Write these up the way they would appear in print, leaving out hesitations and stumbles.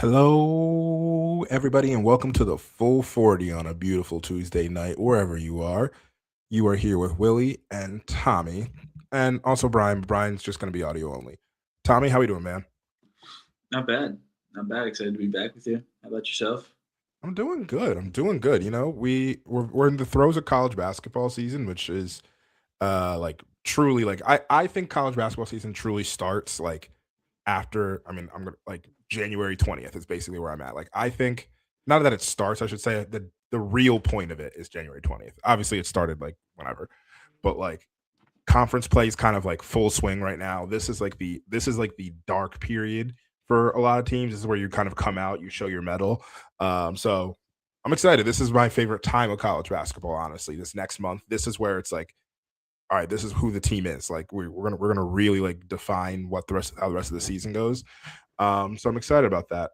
Hello, everybody, and welcome to the Full 40 on a beautiful Tuesday night, wherever you are. You are here with Willie and Tommy, and also Brian. Brian's just going to be audio only. Tommy, how we doing, man? Not bad. Not bad. Excited to be back with you. How about yourself? I'm doing good. I'm doing good. We're in the throes of college basketball season, which is like truly like I think college basketball season truly starts like after I'm gonna like January 20th is basically where I'm at. Like I think not that it starts, I should say the real point of it is January 20th. Obviously it started like whenever, but like conference play is kind of like full swing right now. This is like the dark period for a lot of teams. This is where you kind of come out, you show your medal. So I'm excited. This is my favorite time of college basketball, honestly. This next month, this is where it's like, all right, this is who the team is. Like we're gonna really like define what how the rest of the season goes. So I'm excited about that.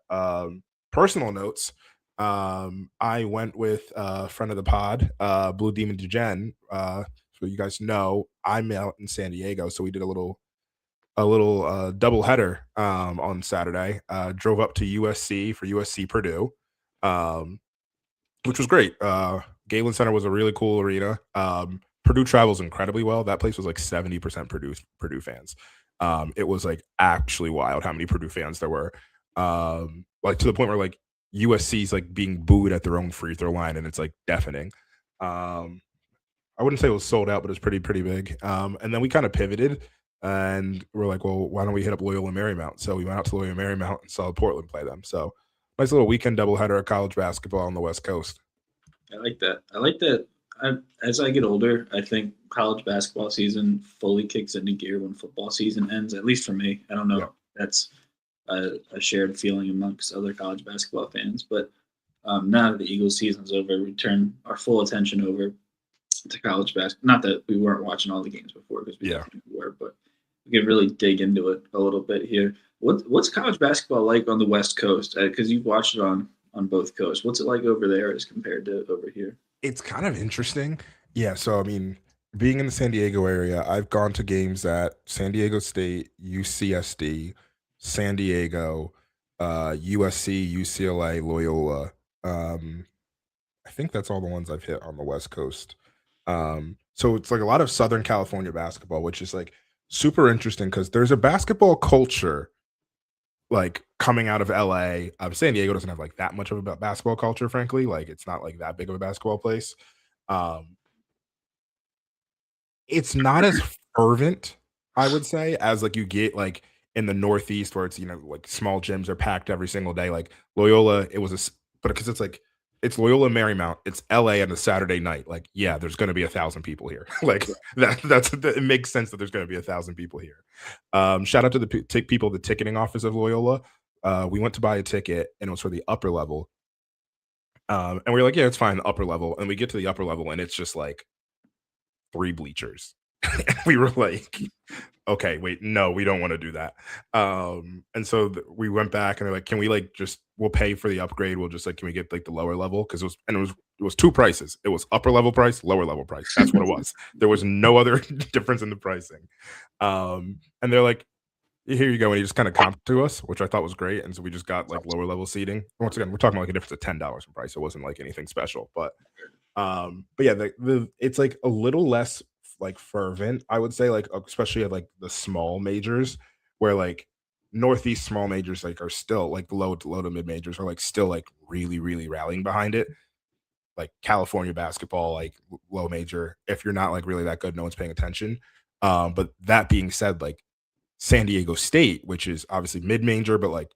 Personal notes. I went with a friend of the pod, Blue Demon Degen. So you guys know I'm out in San Diego, so we did a little double header on Saturday. Drove up to USC for USC Purdue, um, which was great. Galen Center was a really cool arena. Purdue travels incredibly well. That place was like 70% Purdue fans. It was like actually wild how many Purdue fans there were. Like to the point where like USC's like being booed at their own free throw line, and it's like deafening. Um, I wouldn't say it was sold out, but it was pretty big. And then we kind of pivoted, and we're like, well, why don't we hit up Loyola Marymount? So we went out to Loyola Marymount and saw Portland play them. So nice little weekend doubleheader of college basketball on the West Coast. I like that. I like that. As I get older, I think college basketball season fully kicks into gear when football season ends. At least for me. I don't know. Yeah. If that's a shared feeling amongst other college basketball fans. But now that the Eagles season's over, we turn our full attention over to college basketball. Not that we weren't watching all the games before, because we Yeah. definitely were, but we can really dig into it a little bit here. What's college basketball like on the West Coast? Because you've watched it on both coasts. What's it like over there as compared to over here? It's kind of interesting. Yeah, so I mean, being in the San Diego area, I've gone to games at San Diego State, UCSD, San Diego, USC, UCLA, Loyola. Um, I think that's all the ones I've hit on the West Coast. So it's like a lot of Southern California basketball, which is like super interesting because there's a basketball culture like coming out of LA. San Diego doesn't have like that much of a basketball culture, frankly. Like it's not like that big of a basketball place. Um, it's not as fervent, I would say, as like you get like in the Northeast where it's like small gyms are packed every single day. Like Loyola, it was but because it's like it's Loyola Marymount, it's LA on a Saturday night. Like, yeah, there's gonna be 1,000 people here. Like it makes sense that there's gonna be 1,000 people here. Shout out to the people, the ticketing office of Loyola. We went to buy a ticket and it was for the upper level. And we are like, yeah, it's fine, the upper level. And we get to the upper level and it's just like three bleachers. We were like, okay, wait, no, we don't want to do that. And so we went back and they're like, can we like just we'll pay for the upgrade? We'll just like, can we get like the lower level? Because it was two prices. It was upper level price, lower level price. That's what it was. There was no other difference in the pricing. And they're like, here you go. And he just kind of comped to us, which I thought was great. And so we just got like lower level seating. Once again, we're talking about like a difference of $10 in price. It wasn't like anything special, but yeah, the it's like a little less like fervent, I would say, like especially at like the small majors, where like Northeast small majors like are still like low to mid majors are like still like really rallying behind it. Like California basketball, like low major, if you're not like really that good, no one's paying attention. But that being said, like San Diego State, which is obviously mid major, but like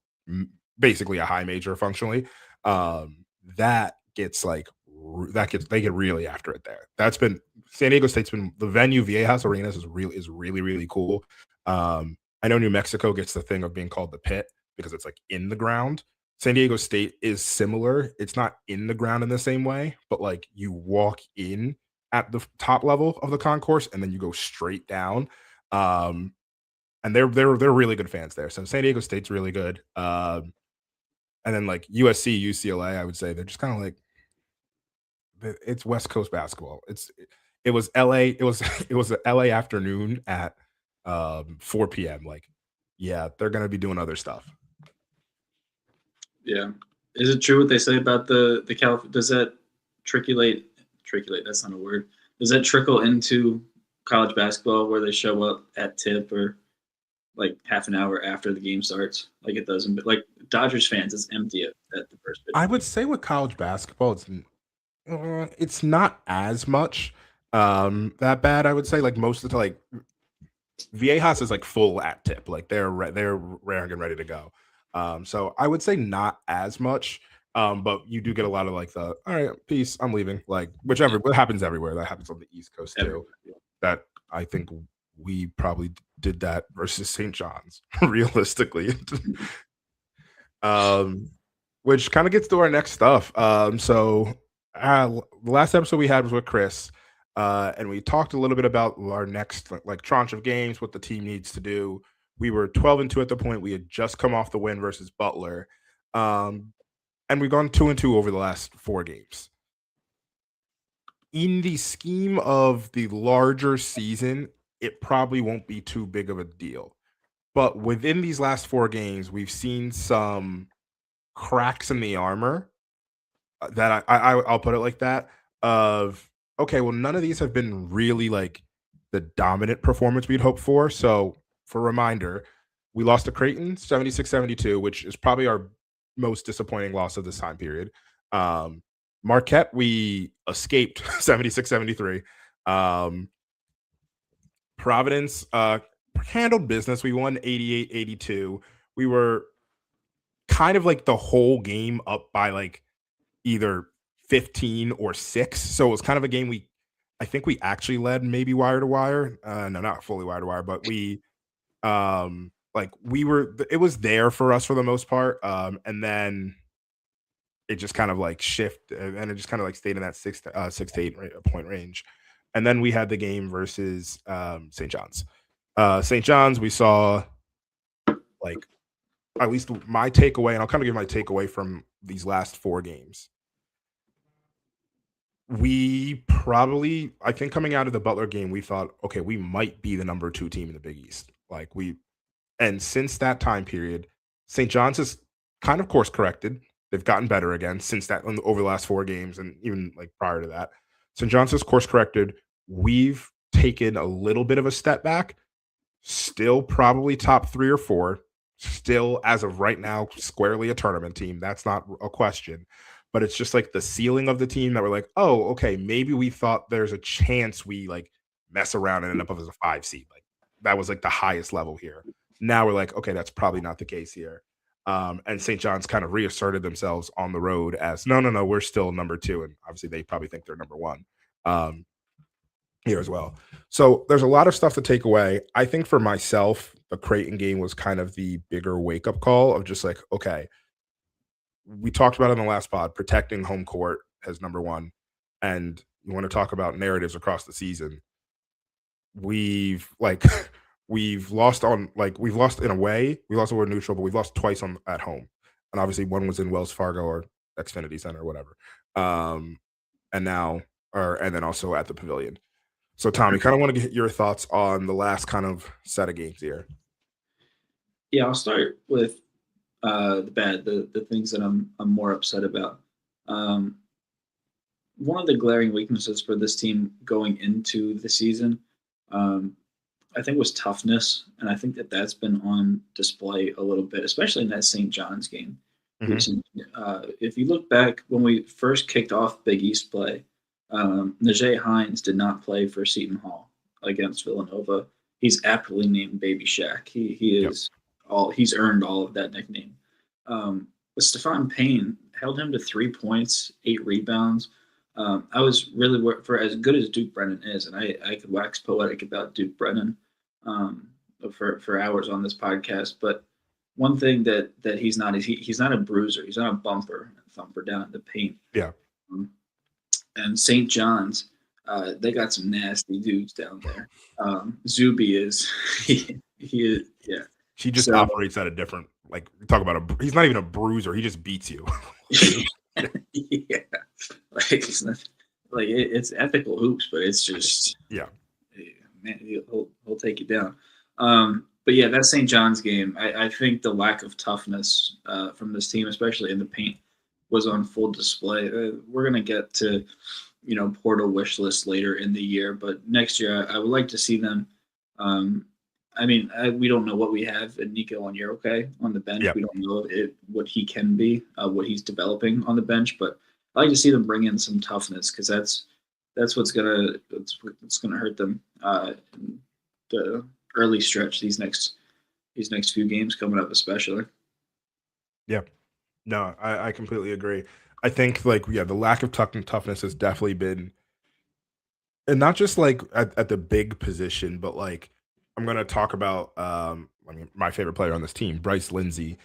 basically a high major functionally. That gets like they get really after it there. That's been San Diego State's been the venue Viejas Arenas is really cool. I know New Mexico gets the thing of being called the pit because it's like in the ground. San Diego State is similar. It's not in the ground in the same way, but like you walk in at the top level of the concourse and then you go straight down. Um, and they're really good fans there. So San Diego State's really good. And then like USC, UCLA, I would say they're just kind of like it's West Coast basketball. It was LA. It was it was a LA afternoon at 4 p.m. Like, yeah, they're gonna be doing other stuff. Yeah. Is it true what they say about the Does that triculate? Triculate. That's not a word. Does that trickle into college basketball where they show up at tip or like half an hour after the game starts, like it doesn't? But like Dodgers fans, it's empty at the first pitch I point. would say with college basketball, it's not as much that bad. I would say like most of the like Viejas is like full at tip, like they're raring and ready to go. So I would say not as much. But you do get a lot of like the all right, peace, I'm leaving. Like whichever, what happens everywhere. That happens on the East Coast too. Everywhere. Yeah. That I think we probably did that versus St. John's, realistically. um, which kind of gets to our next stuff. The last episode we had was with Chris, and we talked a little bit about our next like tranche of games, what the team needs to do. We were 12-2 at the point. We had just come off the win versus Butler, um, and we've gone 2-2 over the last 4 games. In the scheme of the larger season, it probably won't be too big of a deal. But within these last 4 games, we've seen some cracks in the armor that I'll put it like that. Of okay, well, none of these have been really like the dominant performance we'd hoped for. So, for reminder, we lost to Creighton 76-72, which is probably our most disappointing loss of this time period. Um, Marquette, we escaped 76-73. Um, Providence handled business. We won 88-82. We were kind of like the whole game up by like either 15 or 6. So it was kind of a game I think we actually led maybe wire to wire. No, not fully wire to wire, but like it was there for us for the most part. And then it just kind of like and it just kind of like stayed in that 6 to 8 point range. And then we had the game versus St. John's. St. John's, we saw like at least my takeaway, and I'll kind of give my takeaway from these last 4 games. I think coming out of the Butler game, we thought, okay, we might be the number 2 team in the Big East. And since that time period, St. John's has kind of course corrected. They've gotten better again since that over the last 4 games, and even like prior to that. St. John's has course corrected. We've taken a little bit of a step back. Still probably top 3 or 4. Still, as of right now, squarely a tournament team. That's not a question. But it's just like the ceiling of the team that we're like, oh, okay, maybe we thought there's a chance we like mess around and end up as a 5 seed. Like that was like the highest level here. Now we're like, okay, that's probably not the case here. And St. John's kind of reasserted themselves on the road as no, we're still number 2. And obviously they probably think they're number 1. Here as well. So there's a lot of stuff to take away. I think for myself, the Creighton game was kind of the bigger wake up call of just like, okay, we talked about it in the last pod, protecting home court as number 1. And you want to talk about narratives across the season. We've like we've lost in a way. We lost over neutral, but we've lost twice at home. And obviously one was in Wells Fargo or Xfinity Center or whatever. And then also at the Pavilion. So, Tommy, kind of want to get your thoughts on the last kind of set of games here. Yeah, I'll start with the things that I'm more upset about. One of the glaring weaknesses for this team going into the season, I think, was toughness, and I think that's been on display a little bit, especially in that St. John's game. Mm-hmm. If you look back when we first kicked off Big East play, Najee Hines did not play for Seton Hall against Villanova. He's aptly named Baby Shaq. He is he's earned all of that nickname. But Stephon Payne held him to 3 points, 8 rebounds. I was really for as good as Duke Brennan is, and I could wax poetic about Duke Brennan for hours on this podcast. But one thing that he's not is he's not a bruiser. He's not a thumper down in the paint. Yeah. And St. John's, they got some nasty dudes down there. Zuby is he is yeah. He just operates at a different talk about he's not even a bruiser. He just beats you. Yeah, it's ethical hoops, but it's just yeah. Man, he'll take you down. But yeah, that St. John's game, I think the lack of toughness from this team, especially in the paint, was on full display. We're gonna get to portal wish list later in the year, but next year I would like to see them. Um, I mean, we don't know what we have in Nico on okay on the bench. Yeah. We don't know what he can be, what he's developing on the bench. But I like to see them bring in some toughness because that's what's gonna hurt them in the early stretch. These next few games coming up, especially. Yeah. No, I completely agree. I think yeah, the lack of toughness has definitely been, and not just like at the big position, but like I'm gonna talk about I mean my favorite player on this team, Bryce Lindsey,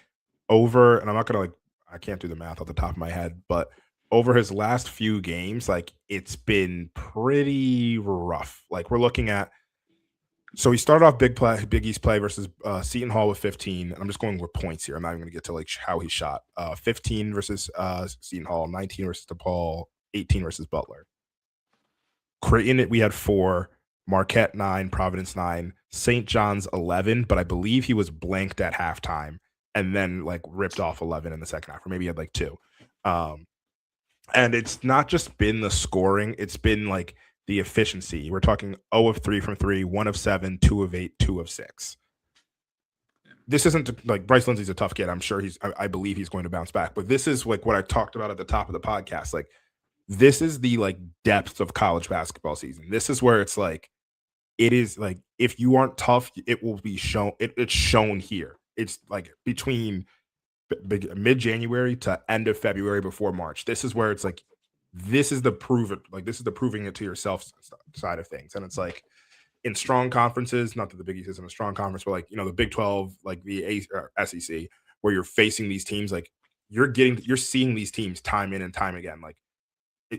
over, and I'm not gonna like, I can't do the math off the top of my head, but over his last few games, like it's been pretty rough. Like we're looking at, so he started off Big East play versus Seton Hall with 15. And I'm just going with points here. I'm not even going to get to like how he shot. 15 versus Seton Hall, 19 versus DePaul, 18 versus Butler. Creighton, we had 4, Marquette 9, Providence 9, St. John's 11, but I believe he was blanked at halftime and then like ripped off 11 in the second half, or maybe he had like 2. Um, and it's not just been the scoring, it's been like the efficiency. We're talking 0 of 3 from 3, 1 of 7, 2 of 8, 2 of 6. This isn't like Bryce Lindsey's a tough kid. I'm sure I believe he's going to bounce back. But this is like what I talked about at the top of the podcast. Like this is the like depth of college basketball season. This is where it's like it is like if you aren't tough, it will be shown. It's shown here. It's like between mid January to end of February before March. This is where it's like this is the prove it. Like this is the proving it to yourself side of things. And it's like in strong conferences, not that the Big East isn't a strong conference, but like the Big 12, like the SEC, where you're facing these teams, like you're seeing these teams time in and time again. Like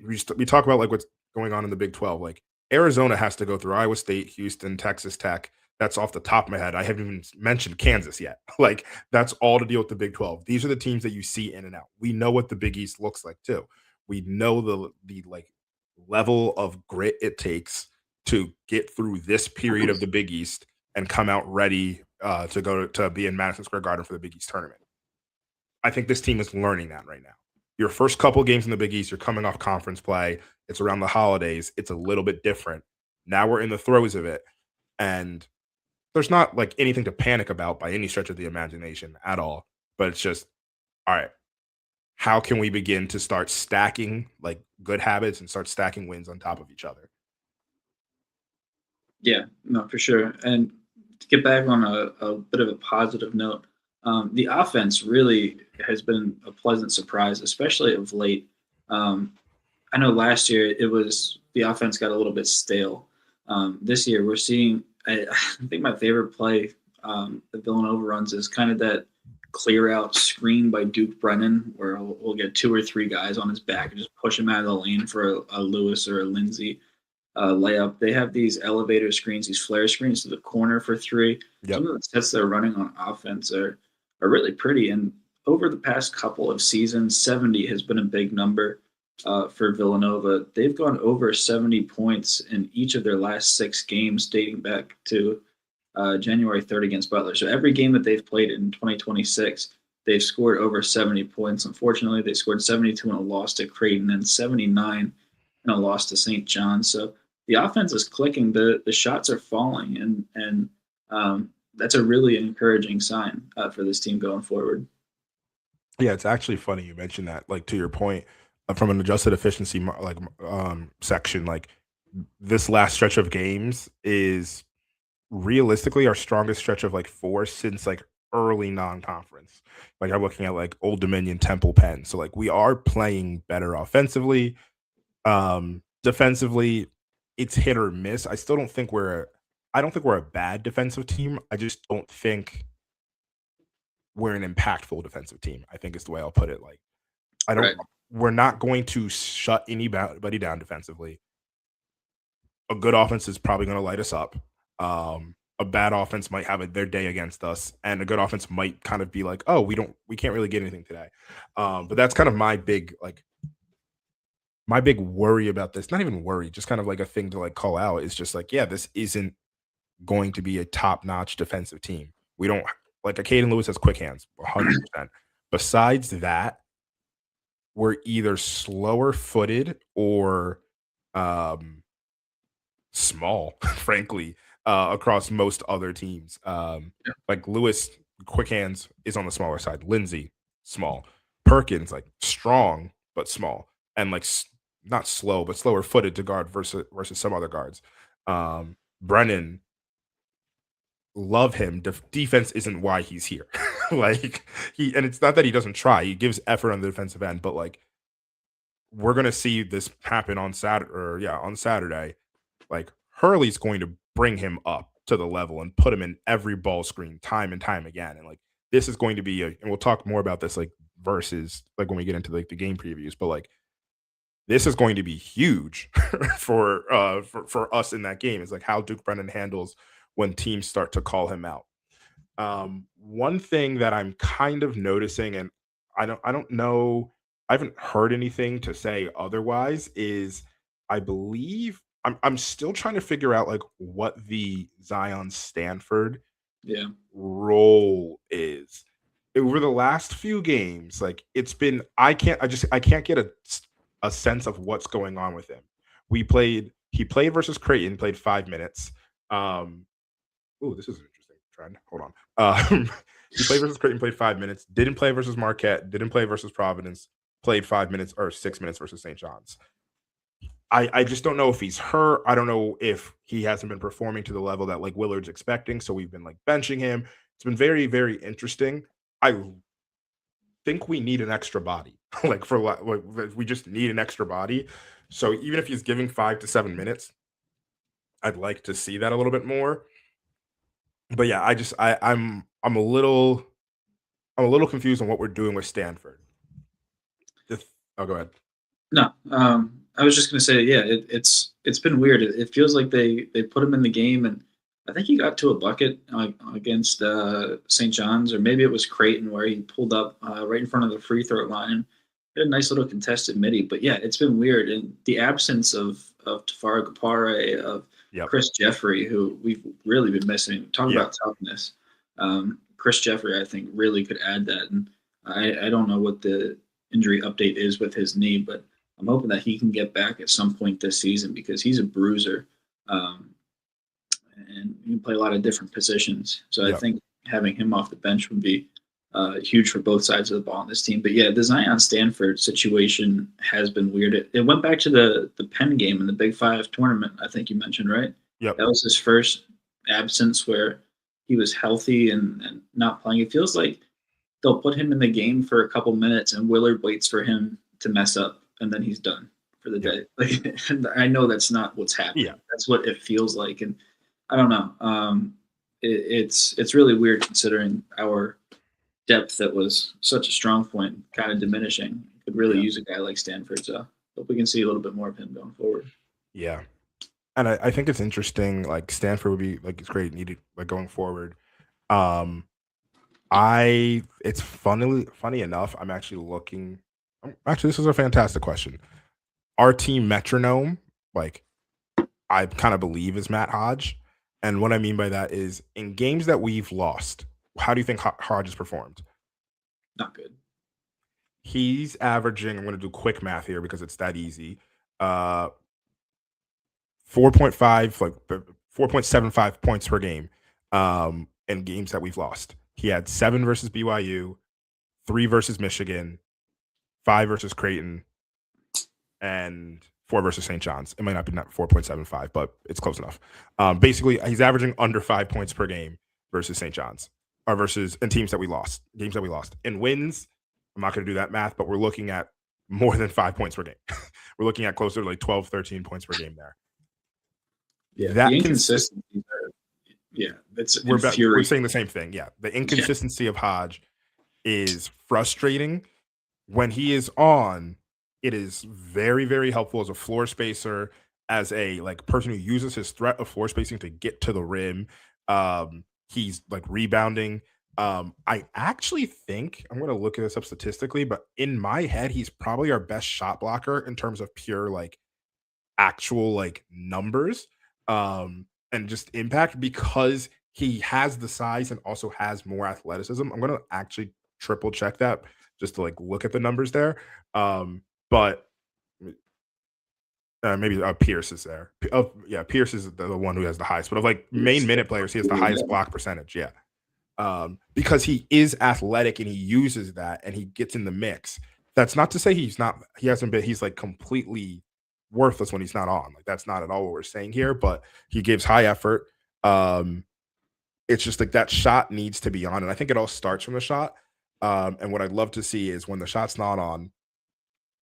we talk about like what's going on in the Big 12. Like Arizona has to go through Iowa State, Houston, Texas Tech. That's off the top of my head. I haven't even mentioned Kansas yet. Like that's all to deal with the Big 12. These are the teams that you see in and out. We know what the Big East looks like too. We know the like level of grit it takes to get through this period of the Big East and come out ready to go to be in Madison Square Garden for the Big East tournament. I think this team is learning that right now. Your first couple games in the Big East, you're coming off conference play. It's around the holidays. It's a little bit different. Now we're in the throes of it. And there's not like anything to panic about by any stretch of the imagination at all. But it's just, all right, how can we begin to start stacking like good habits and start stacking wins on top of each other? Yeah, no, for sure. And to get back on a bit of a positive note, the offense really has been a pleasant surprise, especially of late. I know last year it was the offense got a little bit stale. This year we're seeing. I think my favorite play that Villanova runs is kind of that clear out screen by Duke Brennan, where we'll get 2 or 3 guys on his back and just push him out of the lane for a Lewis or a Lindsay layup. They have these elevator screens, these flare screens to the corner for 3. Yep. Some of the sets they're running on offense are really pretty. And over the past couple of seasons, 70 has been a big number for Villanova. They've gone over 70 points in each of their last 6 games, dating back to January 3rd against Butler. So every game that they've played in 2026, they've scored over 70 points. Unfortunately, they scored 72 in a loss to Creighton and 79 in a loss to St. John. So the offense is clicking. The shots are falling, and that's a really encouraging sign for this team going forward. Yeah, it's actually funny you mentioned that. Like to your point, from an adjusted efficiency section, like this last stretch of games is realistically our strongest stretch of like 4 since like early non-conference. Like I'm looking at like Old Dominion, Temple, Penn. So like we are playing better offensively. Defensively, it's hit or miss. I don't think we're a bad defensive team. I just don't think we're an impactful defensive team, I think is the way I'll put it. Like I don't Right. we're not going to shut anybody down defensively. A good offense is probably going to light us up. A bad offense might have their day against us, and a good offense might kind of be like, "Oh, we can't really get anything today." But that's kind of my big worry about this. Not even worry, just kind of like a thing to like call out is just like, yeah, this isn't going to be a top-notch defensive team. We don't like a Caden Lewis has quick hands, 100%. Besides that, we're either slower footed or um small, frankly, across most other teams. Yeah. Like Lewis, quick hands is on the smaller side. Lindsey, small. Perkins, like strong but small, and like not slow but slower footed to guard versus some other guards. Brennan, love him. Defense isn't why he's here. Like and it's not that he doesn't try. He gives effort on the defensive end, but like we're gonna see this happen on Saturday, or yeah, on Saturday. Like Hurley's going to bring him up to the level and put him in every ball screen time and time again. And like this is going to be and we'll talk more about this like versus like when we get into like the game previews, but like this is going to be huge for us in that game. Is like how Duke Brennan handles when teams start to call him out. One thing that I'm kind of noticing, and I don't know, I haven't heard anything to say otherwise, is I believe I'm still trying to figure out like what the Zion Stanford Yeah. role is. Over the last few games, like it's been I can't get a sense of what's going on with him. He played versus Creighton, played 5 minutes. Oh, this is an interesting trend. Hold on. He played versus Creighton, played 5 minutes. Didn't play versus Marquette. Didn't play versus Providence. Played 5 minutes or 6 minutes versus St. John's. I just don't know if he's hurt. I don't know if he hasn't been performing to the level that like Willard's expecting. So we've been like benching him. It's been very, very interesting. I think we need an extra body. We just need an extra body. So even if he's giving 5 to 7 minutes, I'd like to see that a little bit more. But yeah, I'm a little confused on what we're doing with Stanford. Oh, go ahead. No, I was just gonna say, yeah, it's been weird. It feels like they put him in the game, and I think he got to a bucket against St. John's, or maybe it was Creighton, where he pulled up right in front of the free throw line and had a nice little contested midi. But yeah, it's been weird, and the absence of Tafari Gapare, of Yep. Chris Jeffrey, who we've really been missing. Talk Yeah. about toughness. Chris Jeffrey, I think, really could add that, and I don't know what the injury update is with his knee, but I'm hoping that he can get back at some point this season because he's a bruiser, um, and he can play a lot of different positions. So I Yep. think having him off the bench would be huge for both sides of the ball in this team. But yeah, the Zion Stanford situation has been weird. It went back to the Penn game in the Big Five tournament. I think you mentioned, right? Yep. That was his first absence where he was healthy and not playing. It feels like they'll put him in the game for a couple minutes and Willard waits for him to mess up and then he's done for the Yep. day. Like, and I know that's not what's happening. Yeah. That's what it feels like. And I don't know. It's really weird considering our depth that was such a strong point kind of diminishing. Could really Yeah. use a guy like Stanford. So hope we can see a little bit more of him going forward. Yeah. And I think it's interesting. Like Stanford would be like it's great needed like going forward. Um, it's funny enough. I'm actually looking. Actually, this is a fantastic question. Our team metronome, like I kind of believe, is Matt Hodge. And what I mean by that is in games that we've lost, how do you think Hodge has performed? Not good. He's averaging, I'm going to do quick math here because it's that easy. Uh 4.5, like 4.75 points per game in games that we've lost. He had 7 versus BYU, 3 versus Michigan, 5 versus Creighton, and 4 versus St. John's. It might not be not 4.75, but it's close enough. Basically, he's averaging under 5 points per game versus St. John's, or versus in teams that we lost, games that we lost. In wins, I'm not going to do that math, but we're looking at more than 5 points per game. We're looking at closer to like 12, 13 points per game there. Yeah, the That inconsistencies are. Yeah, that's we're infuriating. saying the same thing. Yeah, the inconsistency of Hodge is frustrating. When he is on, it is very, very helpful as a floor spacer, as a like person who uses his threat of floor spacing to get to the rim. He's like rebounding. I actually think I'm going to look at this up statistically, but in my head, he's probably our best shot blocker in terms of pure like actual like numbers. and just impact because he has the size and also has more athleticism. I'm gonna actually triple check that just to like look at the numbers there. But maybe Pierce is there. Oh, yeah, Pierce is the one who has the highest. But of like main Yes. minute players, he has the highest block percentage. Yeah, because he is athletic and he uses that and he gets in the mix. That's not to say he's not. He hasn't been. He's like completely worthless when he's not on. Like that's not at all what we're saying here. But he gives high effort. Um, it's just like that shot needs to be on, and I think it all starts from the shot. And what I'd love to see is when the shot's not on,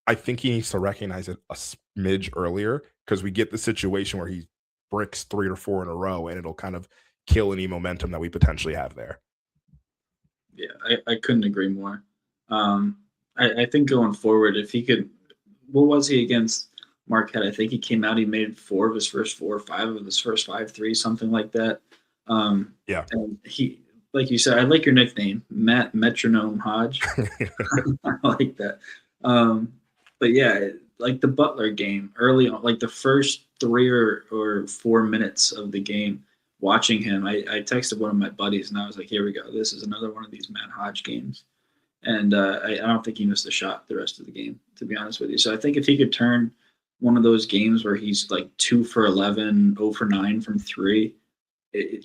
I think he needs to recognize it a smidge earlier because we get the situation where he bricks 3 or 4 in a row, and it'll kind of kill any momentum that we potentially have there. Yeah, I couldn't agree more. Um, I think going forward, if he could, what was he against Marquette? I think he came out, he made four of his first four, or five of his first five threes, something like that. Yeah. And he, like you said, I like your nickname, Matt Metronome Hodge. I like that. Um, but yeah, like the Butler game early on, like the first 3 or 4 minutes of the game, watching him, I texted one of my buddies and I was like, here we go. This is another one of these Matt Hodge games. And I don't think he missed a shot the rest of the game, to be honest with you. So I think if he could turn one of those games where he's like 2 for 11, 0 for 9 from three,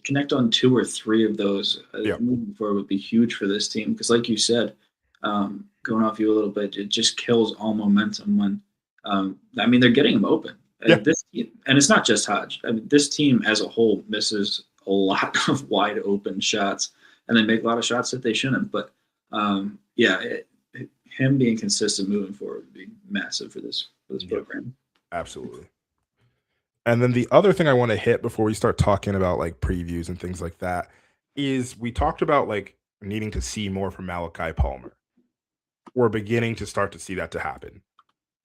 connect on 2 or 3 of those Yeah. moving forward would be huge for this team. Because, like you said, going off you a little bit, it just kills all momentum when, I mean, they're getting him open. Yeah. And it's not just Hodge. I mean, this team as a whole misses a lot of wide open shots, and they make a lot of shots that they shouldn't. But yeah, him being consistent moving forward would be massive for this Yep. program. Absolutely. And then the other thing I want to hit before we start talking about like previews and things like that is we talked about like needing to see more from Malachi Palmer. We're beginning to start to see that to happen.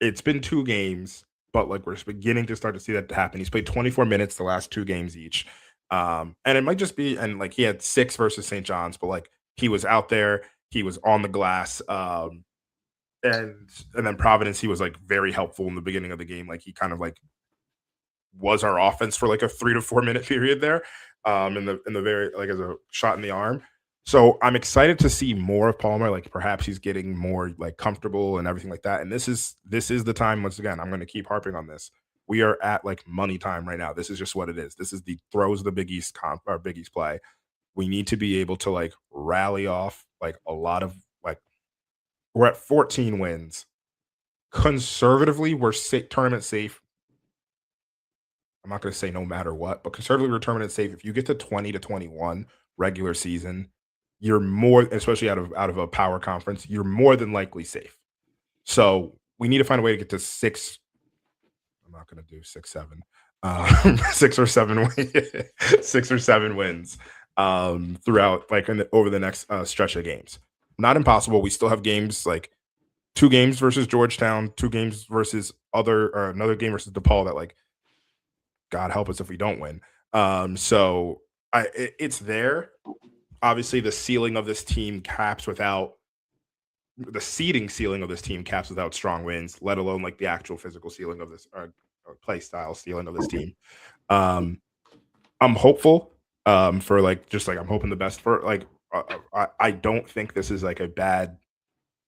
It's been 2 games, but like we're beginning to start to see that to happen. He's played 24 minutes the last 2 games each. And it might just be and like he had 6 versus St. John's, but like he was out there, he was on the glass. And then Providence, he was like very helpful in the beginning of the game. Like he kind of like was our offense for like a 3 to 4 minute period there, in the very like as a shot in the arm. So I'm excited to see more of Palmer. Like perhaps he's getting more like comfortable and everything like that. And this is the time once again. I'm going to keep harping on this. We are at like money time right now. This is just what it is. This is the throws the Big East comp or Big East play. We need to be able to like rally off like a lot of like we're at 14 wins. Conservatively, we're tournament safe. I'm not going to say no matter what, but conservatively we're tournament safe. If you get to 20 to 21 regular season, you're more, especially out of a power conference, you're more than likely safe. So we need to find a way to get to 6. I'm not going to do 6, 7, 6 or 7, 6 or 7 wins throughout like over the next stretch of games. Not impossible. We still have games like 2 games versus Georgetown, 2 games versus or another game versus DePaul that like God help us if we don't win. So it's there. Obviously, the ceiling of this team caps without the seeding ceiling of this team caps without strong wins, let alone like the actual physical ceiling of this or play style ceiling of this team. Um, I'm hopeful for like just like I'm hoping the best for like I don't think this is like a bad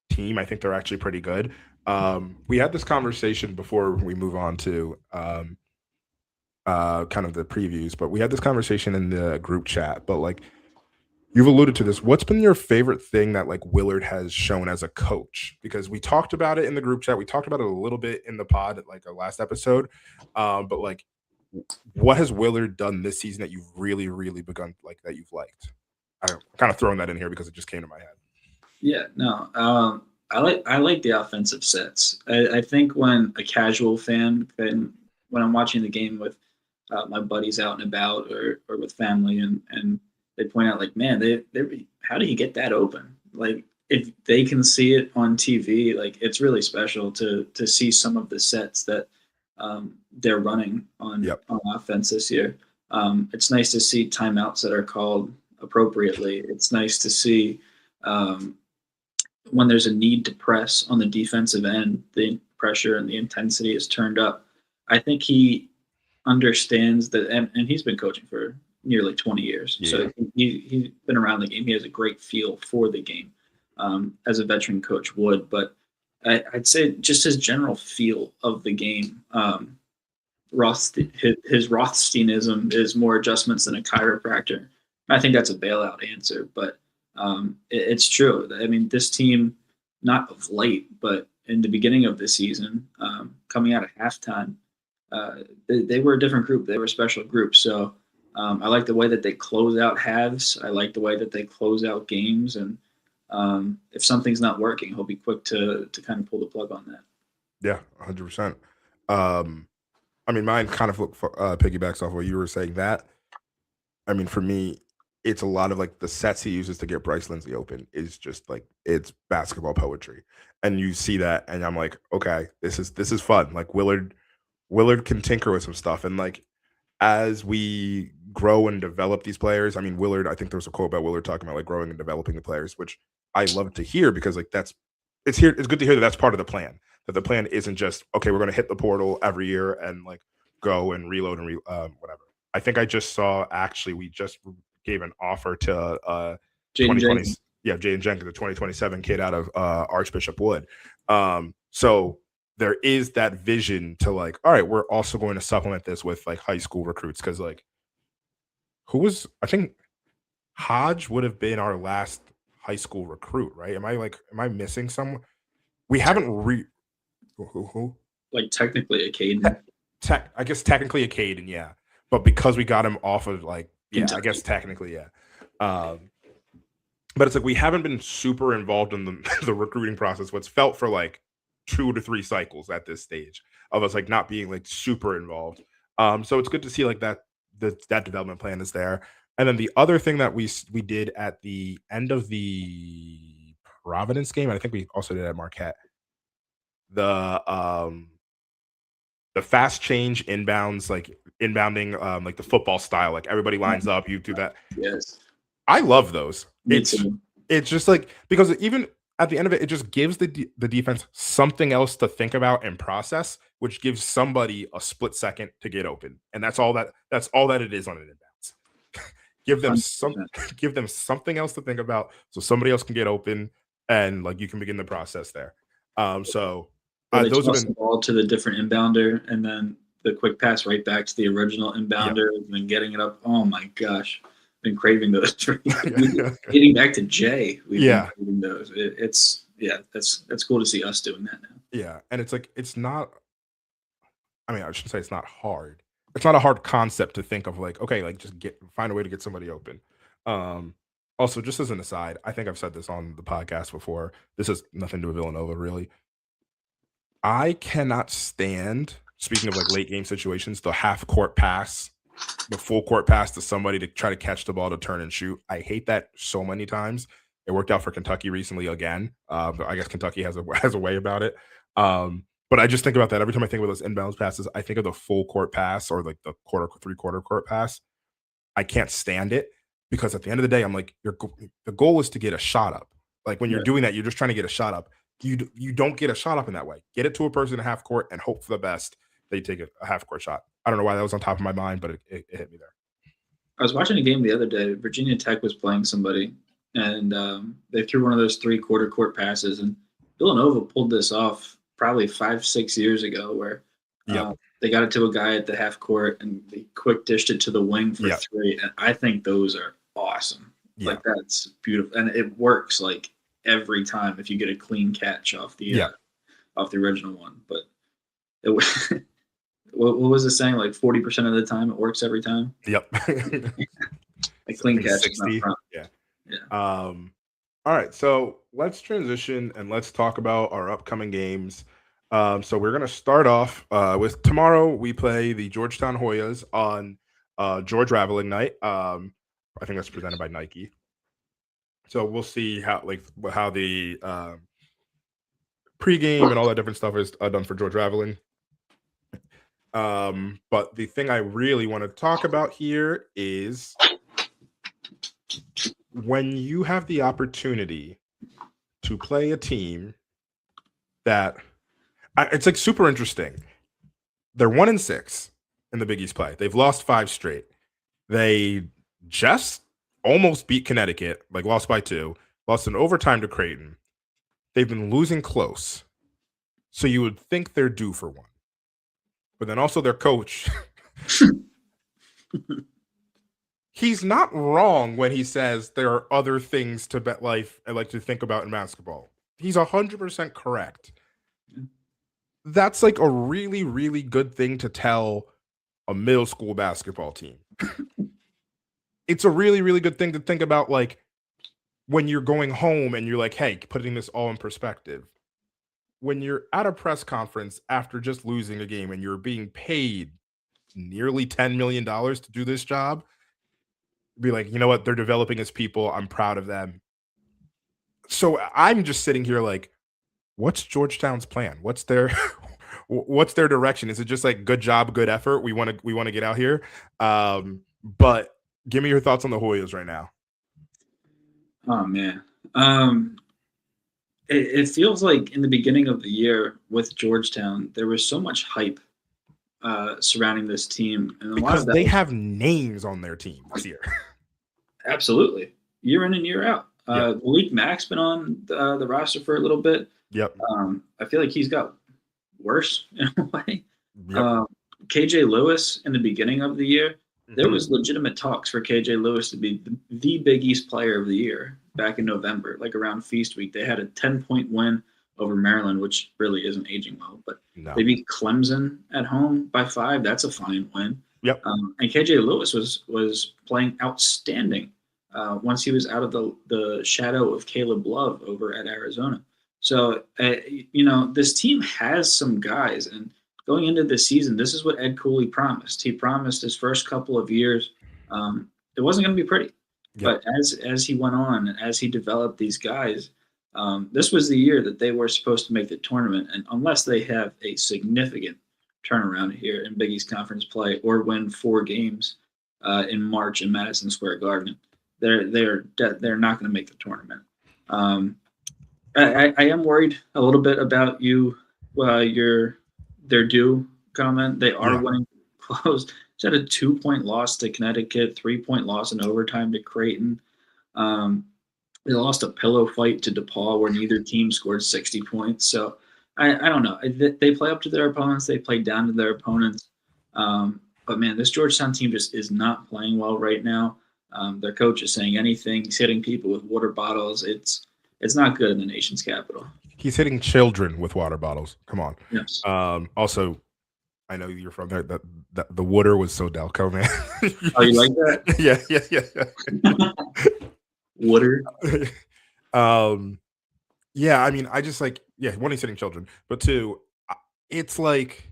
team. I think they're actually pretty good. We had this conversation before we move on to kind of the previews, but we had this conversation in the group chat. But like you've alluded to this, what's been your favorite thing that like Willard has shown as a coach? Because we talked about it in the group chat, we talked about it a little bit in the pod, like our last episode. But like, what has Willard done this season that you've really, really begun like that you've liked? I'm kind of throwing that in here because it just came to my head. Yeah, no. I like the offensive sets. I think when a casual fan, when I'm watching the game with my buddies out and about or with family, and they point out like, man, they how do you get that open? Like if they can see it on TV, like it's really special to see some of the sets that they're running Yep. on offense this year. It's nice to see timeouts that are called appropriately. It's nice to see um, when there's a need to press on the defensive end, the pressure and the intensity is turned up. I think understands that, and he's been coaching for nearly 20 years, Yeah. so he's been around the game. He has a great feel for the game, as a veteran coach would. But I'd say just his general feel of the game. His Rothsteinism is more adjustments than a chiropractor. I think that's a bailout answer, but it's true. I mean, this team, not of late, but in the beginning of the season, coming out of halftime, they were a different group. They were a special group. So I like the way that they close out halves. I like the way that they close out games. And if something's not working, he'll be quick to kind of pull the plug on that. Yeah, 100%. I mean, mine kind of piggybacks off what you were saying. That I mean, for me, it's a lot of like the sets he uses to get Bryce Lindsey open is just like it's basketball poetry, and you see that, and I'm like, okay, this is fun. Like Willard can tinker with some stuff, and like as we grow and develop these players, I mean, Willard, I think there was a quote about Willard talking about like growing and developing the players, which I love to hear because like it's good to hear that that's part of the plan. That the plan isn't just okay, we're going to hit the portal every year and like go and reload and whatever. I think I just saw actually we just gave an offer to Jaden 2020 Jenkins. yeah, Jaden Jenkins, the 2027 kid out of Archbishop Wood. So there is that vision to like, all right, we're also going to supplement this with like high school recruits because like I think Hodge would have been our last high school recruit, right? Am I missing someone? We haven't who? Like technically a Caden. I guess technically a Caden, yeah. But because we got him off of like, yeah, Kentucky. I guess technically, yeah. But it's like we haven't been super involved in the recruiting process. What's felt for like 2 to 3 cycles at this stage of us like not being like super involved. So it's good to see like that development plan is there. And then the other thing that we did at the end of the Providence game, and I think we also did at Marquette, the fast change inbounds, like inbounding, like the football style, like everybody lines up, you do that. Yes. I love those. Me too. It's just like because even at the end of it, it just gives the defense something else to think about and process, which gives somebody a split second to get open, and that's all that it is on an inbounds. give them 100%. give them something else to think about, so somebody else can get open, and like you can begin the process there. So Or they those have toss been the ball to the different inbounder and then the quick pass right back to the original inbounder and then getting it up. Oh my gosh. Been craving those. Getting back to Jay, we've been craving those. That's cool to see us doing that now. Yeah, and it's like it's not. I mean, I shouldn't say it's not hard. It's not a hard concept to think of. Like, okay, like just find a way to get somebody open. Also, just as an aside, I think I've said this on the podcast before. This has nothing to do with Villanova, really. I cannot stand. Speaking of like late game situations, the half court pass, the full court pass to somebody to try to catch the ball to turn and shoot. I hate that so many times. It worked out for Kentucky recently again. But I guess Kentucky has a way about it. But I just think about that every time I think about those inbounds passes. I think of the full court pass or like the 3/4 court pass. I can't stand it because at the end of the day, I'm like, the goal is to get a shot up. Like when you're doing that, you're just trying to get a shot up. You don't get a shot up in that way. Get it to a person in half court and hope for the best. They take a half court shot. I don't know why that was on top of my mind, but it hit me there. I was watching a game the other day. Virginia Tech was playing somebody, and they threw one of those 3/4 court passes, and Villanova pulled this off probably 5-6 years ago, where they got it to a guy at the half court, and they quick dished it to the wing for 3. And I think those are awesome. Like that's beautiful, and it works like every time if you get a clean catch off the original one. But it what was it saying? Like 40% of the time, it works every time. Yep. A clean catch is not front. Yeah. All right, so let's transition and let's talk about our upcoming games. So we're gonna start off with tomorrow. We play the Georgetown Hoyas on George Raveling night. I think that's presented by Nike. So we'll see how the pregame and all that different stuff is done for George Raveling. But the thing I really want to talk about here is when you have the opportunity to play a team that it's like super interesting. They're 1-6. in the Big East play. They've lost 5 straight. They just almost beat Connecticut, like lost by 2, lost in overtime to Creighton. They've been losing close. So you would think they're due for one. But then also their coach, he's not wrong when he says there are other things to bet life I like to think about in basketball. He's 100% correct. That's like a really, really good thing to tell a middle school basketball team. It's a really, really good thing to think about, like, when you're going home and you're like, hey, putting this all in perspective. When you're at a press conference after just losing a game and you're being paid nearly $10 million to do this job, be like, you know what? They're developing as people. I'm proud of them. So I'm just sitting here like, what's Georgetown's plan? What's their direction? Is it just like good job, good effort? We want to get out here. But give me your thoughts on the Hoyas right now. Oh man. It feels like in the beginning of the year with Georgetown, there was so much hype surrounding this team, and a lot Because of that they was have names on their team this year. absolutely year in and year out. Yep. Malik Mack's been on the roster for a little bit. Yep. I feel like he's got worse in a way. Yep. KJ Lewis in the beginning of the year, there Mhm. was legitimate talks for KJ Lewis to be the Big East Player of the Year back in November, like around Feast Week. They had a 10-point win over Maryland, which really isn't aging well, but No. they beat Clemson at home by 5. That's a fine win. Yep. And KJ Lewis was playing outstanding once he was out of the shadow of Caleb Love over at Arizona. So, this team has some guys, and going into this season, this is what Ed Cooley promised. He promised his first couple of years it wasn't going to be pretty. Yep. But as he went on and as he developed these guys, this was the year that they were supposed to make the tournament. And unless they have a significant turnaround here in Big East Conference play or win 4 games in March in Madison Square Garden, they're not going to make the tournament. I am worried a little bit about their due comment. They are winning close. It's had a 2-point loss to Connecticut, 3-point loss in overtime to Creighton. They lost a pillow fight to DePaul where neither team scored 60 points. So I don't know. They play up to their opponents. They play down to their opponents. But man, this Georgetown team just is not playing well right now. Their coach is saying anything. He's hitting people with water bottles. It's not good in the nation's capital. He's hitting children with water bottles. Come on. Yes. Also, I know you're from there. That the water was so Delco, man. Oh, you like that? Yeah. Water. Yeah. I mean, I just like one, he's hitting children, but 2, it's like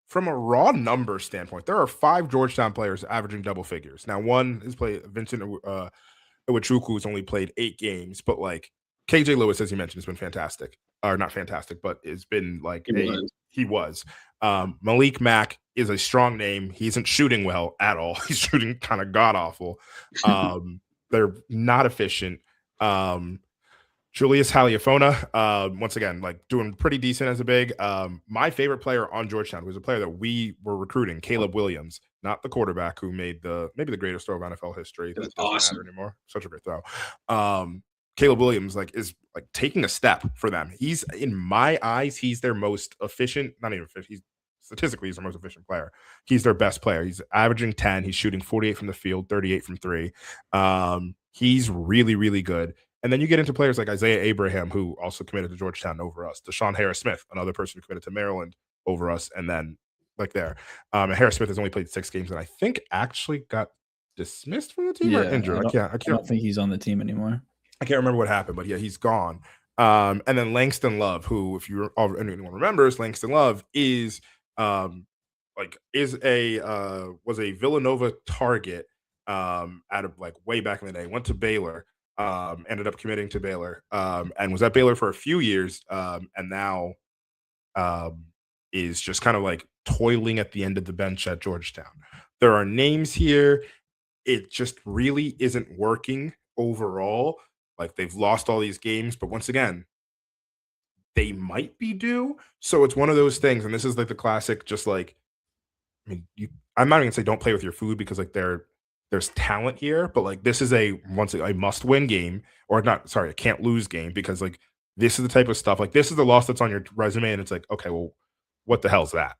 from a raw number standpoint, there are 5 Georgetown players averaging double figures. Now, one is Vincent Iwuchukwu, who's only played 8 games, but like KJ Lewis, as you mentioned, has been fantastic. Or not fantastic, but it's been like he was. Malik Mack is a strong name. He isn't shooting well at all. He's shooting kind of god awful. They're not efficient. Julius Haliafona, once again, like doing pretty decent as a big. My favorite player on Georgetown was a player that we were recruiting, Caleb Williams, not the quarterback who made maybe the greatest throw of NFL history. That doesn't matter anymore. Such a great throw. Caleb Williams is taking a step for them. He's, in my eyes, he's their most efficient, not even efficient, statistically he's their most efficient player. He's their best player. He's averaging 10. He's shooting 48 from the field, 38 from 3. He's really, really good. And then you get into players like Isaiah Abraham, who also committed to Georgetown over us. Deshaun Harris-Smith, another person who committed to Maryland over us. And then there. And Harris-Smith has only played 6 games and I think actually got dismissed from the team or injured. I don't think he's on the team anymore. I can't remember what happened, but yeah, he's gone. And then Langston Love, who, if anyone remembers, Langston Love is was a Villanova target out of way back in the day. Went to Baylor, ended up committing to Baylor, and was at Baylor for a few years, and now is just kind of toiling at the end of the bench at Georgetown. There are names here. It just really isn't working overall. They've lost all these games, but once again, they might be due. So it's one of those things, and this is the classic, just mean, I'm not even gonna say don't play with your food because like there's talent here, but like this is a must win game or not. Sorry, a can't lose game because like this is the type of stuff like this is the loss that's on your resume, and it's like okay, well, what the hell's that?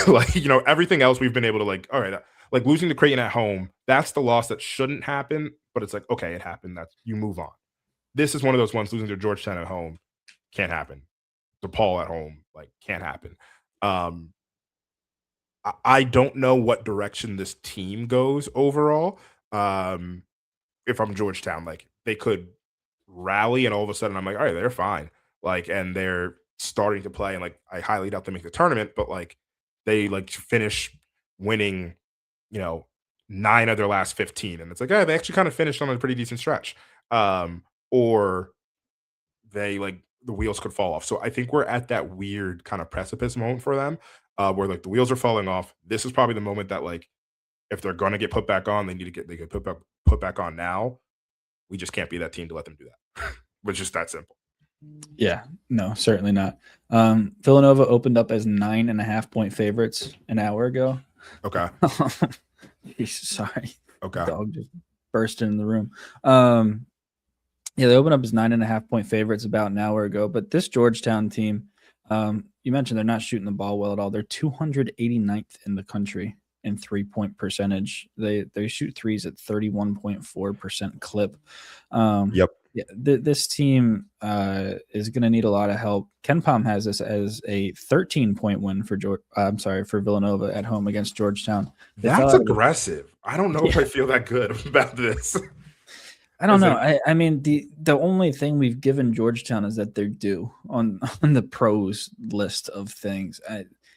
Like everything else we've been able to like all right, like losing to Creighton at home, that's the loss that shouldn't happen, but it's like okay, it happened. That's you move on. This is one of those ones losing to Georgetown at home can't happen. DePaul at home like can't happen. Um, I don't know what direction this team goes overall. Um, if I'm Georgetown, like they could rally and all of a sudden I'm like, all right, they're fine. Like, and they're starting to play, and like I highly doubt they make the tournament, but like they like finish winning, you know, 9 of their last 15. And it's like, oh, they actually kind of finished on a pretty decent stretch. Or they like the wheels could fall off. So I think we're at that weird kind of precipice moment for them, where like the wheels are falling off. This is probably the moment that like if they're gonna get put back on, they get put back on now. We just can't be that team to let them do that. It's just that simple. Yeah, no, certainly not. Villanova opened up as 9.5-point favorites an hour ago. Okay. Sorry. Okay. The dog just burst in the room. Yeah, they opened up as 9.5-point favorites about an hour ago. But this Georgetown team, you mentioned they're not shooting the ball well at all. They're 289th in the country in 3-point percentage. They shoot threes at 31.4% clip. Yep. Yeah, this team is going to need a lot of help. KenPom has this as a 13-point win for for Villanova at home against Georgetown. That's aggressive. I don't know if I feel that good about this. I don't know. I mean, the only thing we've given Georgetown is that they're due on the pros list of things,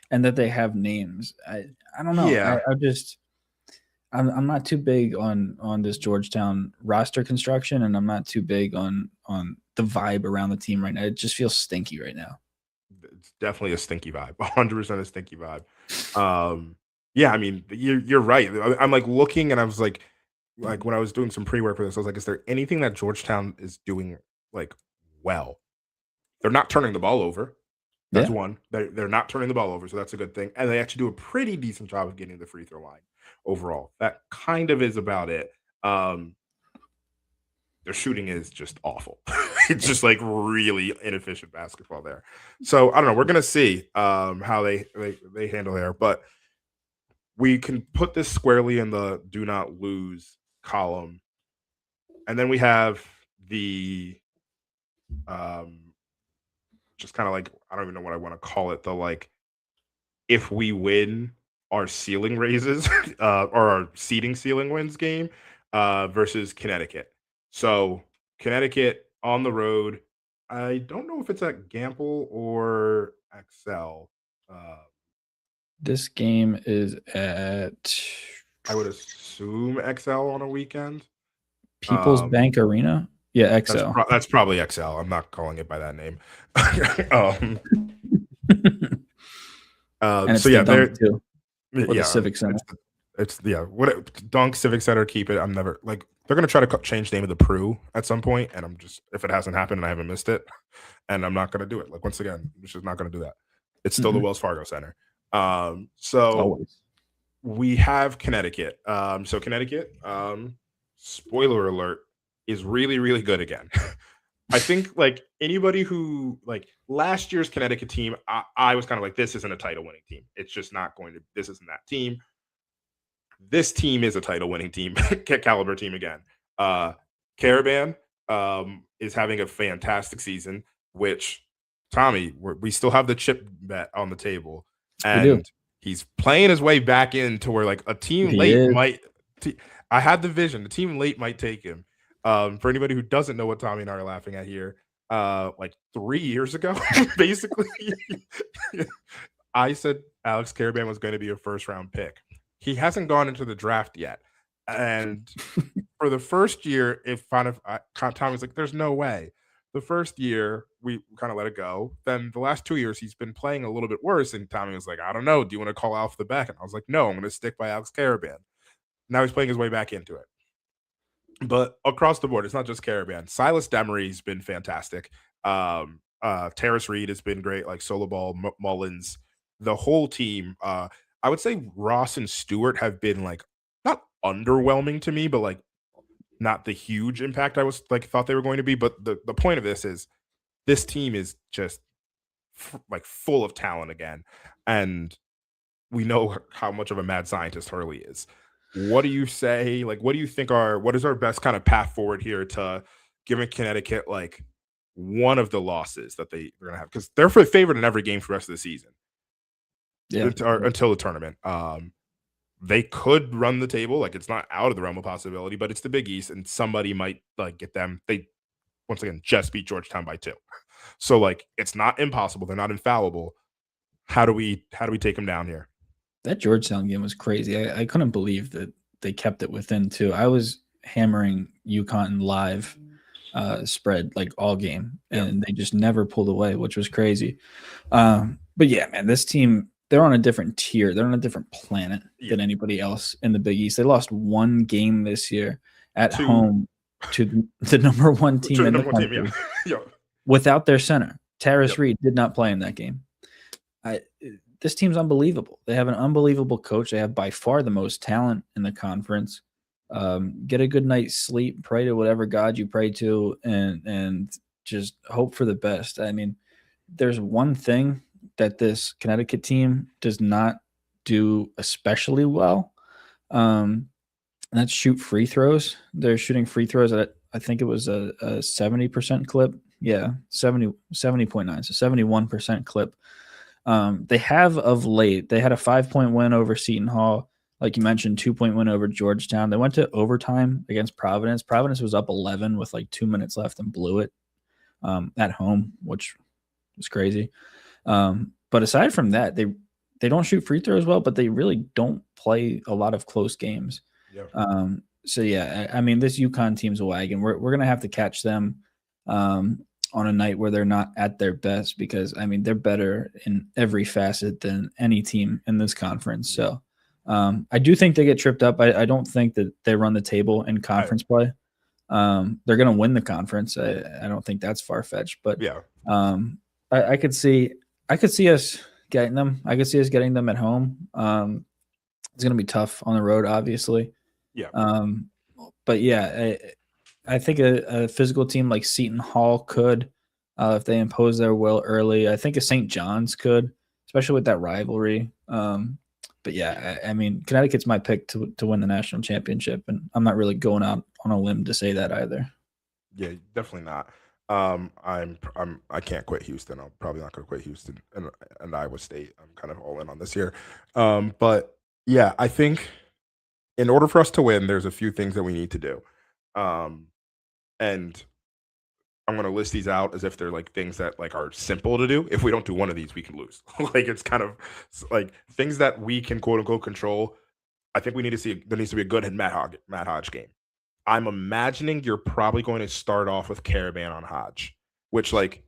and that they have names. I don't know. Yeah. I'm not too big on this Georgetown roster construction, and I'm not too big on the vibe around the team right now. It just feels stinky right now. It's definitely a stinky vibe. 100% a stinky vibe. Yeah, I mean, you're right. I'm like looking, and I was like when I was doing some pre-work for this, I was like, is there anything that Georgetown is doing like well? They're not turning the ball over. That's one. They're not turning the ball over, so that's a good thing. And they actually do a pretty decent job of getting the free throw line overall. That kind of is about it. Their shooting is just awful. It's just like really inefficient basketball there. So I don't know. We're gonna see how they handle there, but we can put this squarely in the do not lose column. And then we have the just kind of like I don't even know what I want to call it. The like if we win our ceiling raises or our seeding ceiling wins game versus Connecticut. So Connecticut on the road. I don't know if it's at Gamble or Excel. This game is at I would assume Excel on a weekend. People's Bank Arena. Yeah, Excel. That's probably Excel. I'm not calling it by that name. And it's so yeah, the Dunk too. Or yeah, the Civic Center. It's Dunk Civic Center. Keep it. I'm never like they're gonna try to change the name of the Pru at some point, and I'm just if it hasn't happened and I haven't missed it, and I'm not gonna do it. Like once again, I'm just not gonna do that. It's still the Wells Fargo Center. So Always. we have Connecticut. So Connecticut, spoiler alert, is really, really good again. I think like anybody who like last year's Connecticut team, I was kind of like, this isn't a title winning team. It's just not going to, this isn't that team. This team is a title winning team, caliber team again. Caravan is having a fantastic season, which Tommy, we still have the chip bet on the table. And he's playing his way back into where like a team late I had the vision. The team late might take him. For anybody who doesn't know what Tommy and I are laughing at here, like 3 years ago, basically, I said Alex Caravan was going to be a first round pick. He hasn't gone into the draft yet. And for the first year, Tommy's like, there's no way. The first year, we kind of let it go. Then the last 2 years, he's been playing a little bit worse. And Tommy was like, I don't know. Do you want to call off the back? And I was like, no, I'm going to stick by Alex Caravan. Now he's playing his way back into it. But across the board, it's not just Caravan. Silas Demery's been fantastic. Terrace Reed has been great, like Solo Ball, Mullins, the whole team. I would say Ross and Stewart have been like not underwhelming to me, but like not the huge impact I was like thought they were going to be. But the point of this is this team is just like full of talent again, and we know how much of a mad scientist Hurley is. What do you say? Like, what do you think what is our best kind of path forward here to giving Connecticut like one of the losses that they're gonna have? Because they're favored in every game for the rest of the season Yeah. until the tournament. They could run the table, like it's not out of the realm of possibility, but it's the Big East, and somebody might like get them. They once again just beat Georgetown by 2. So like it's not impossible. They're not infallible. How do we take them down here? That Georgetown game was crazy. I couldn't believe that they kept it within 2. I was hammering UConn live spread like all game, and they just never pulled away, which was crazy. But yeah, man, this team, they're on a different tier. They're on a different planet than anybody else in the Big East. They lost 1 game this year at home to the number 1 team in the country without their center. Terrace Reed did not play in that game. This team's unbelievable. They have an unbelievable coach. They have by far the most talent in the conference. Get a good night's sleep, pray to whatever God you pray to, and just hope for the best. I mean, there's one thing that this Connecticut team does not do especially well, and that's shoot free throws. They're shooting free throws at, I think it was a 70% clip. Yeah, 70.9, so 71% clip. They have of late. They had a 5-point win over Seton Hall. Like you mentioned, 2-point win over Georgetown. They went to overtime against Providence. Providence was up 11 with like 2 minutes left and blew it at home, which was crazy. But aside from that, they don't shoot free throws well, but they really don't play a lot of close games. Yeah. So yeah, I mean, this UConn team's a wagon. We're gonna have to catch them on a night where they're not at their best, because I mean they're better in every facet than any team in this conference. So I do think they get tripped up. I don't think that they run the table in conference play. They're going to win the conference. I don't think that's far fetched, but yeah, I could see us getting them. I could see us getting them at home. It's going to be tough on the road, obviously. Yeah. But yeah, I think a physical team like Seton Hall could, if they impose their will early. I think a St. John's could, especially with that rivalry. But yeah, I mean, Connecticut's my pick to win the national championship, and I'm not really going out on a limb to say that either. Yeah, definitely not. I can't quit Houston. I'm probably not going to quit Houston and Iowa State. I'm kind of all in on this year. But yeah, I think in order for us to win, there's a few things that we need to do. And I'm going to list these out as if they're like things that like are simple to do. If we don't do one of these, we can lose. Like it's kind of like things that we can quote unquote control. I think there needs to be a good Matt Hodge game. I'm imagining you're probably going to start off with Caravan on Hodge, which like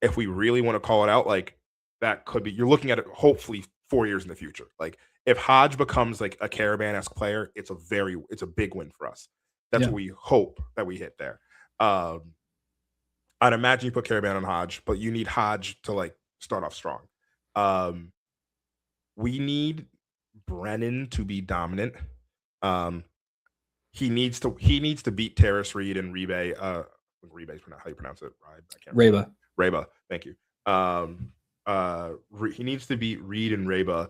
if we really want to call it out, like that could be, you're looking at it hopefully 4 years in the future. Like if Hodge becomes like a Caravan-esque player, it's a big win for us. That's what we hope that we hit there. I'd imagine you put Caravan on Hodge, but you need Hodge to like start off strong. We need Brennan to be dominant. He needs to beat Terrace Reed and Rebe. Rebe's how you pronounce it? I can't remember. Reba. Thank you. He needs to beat Reed and Reba,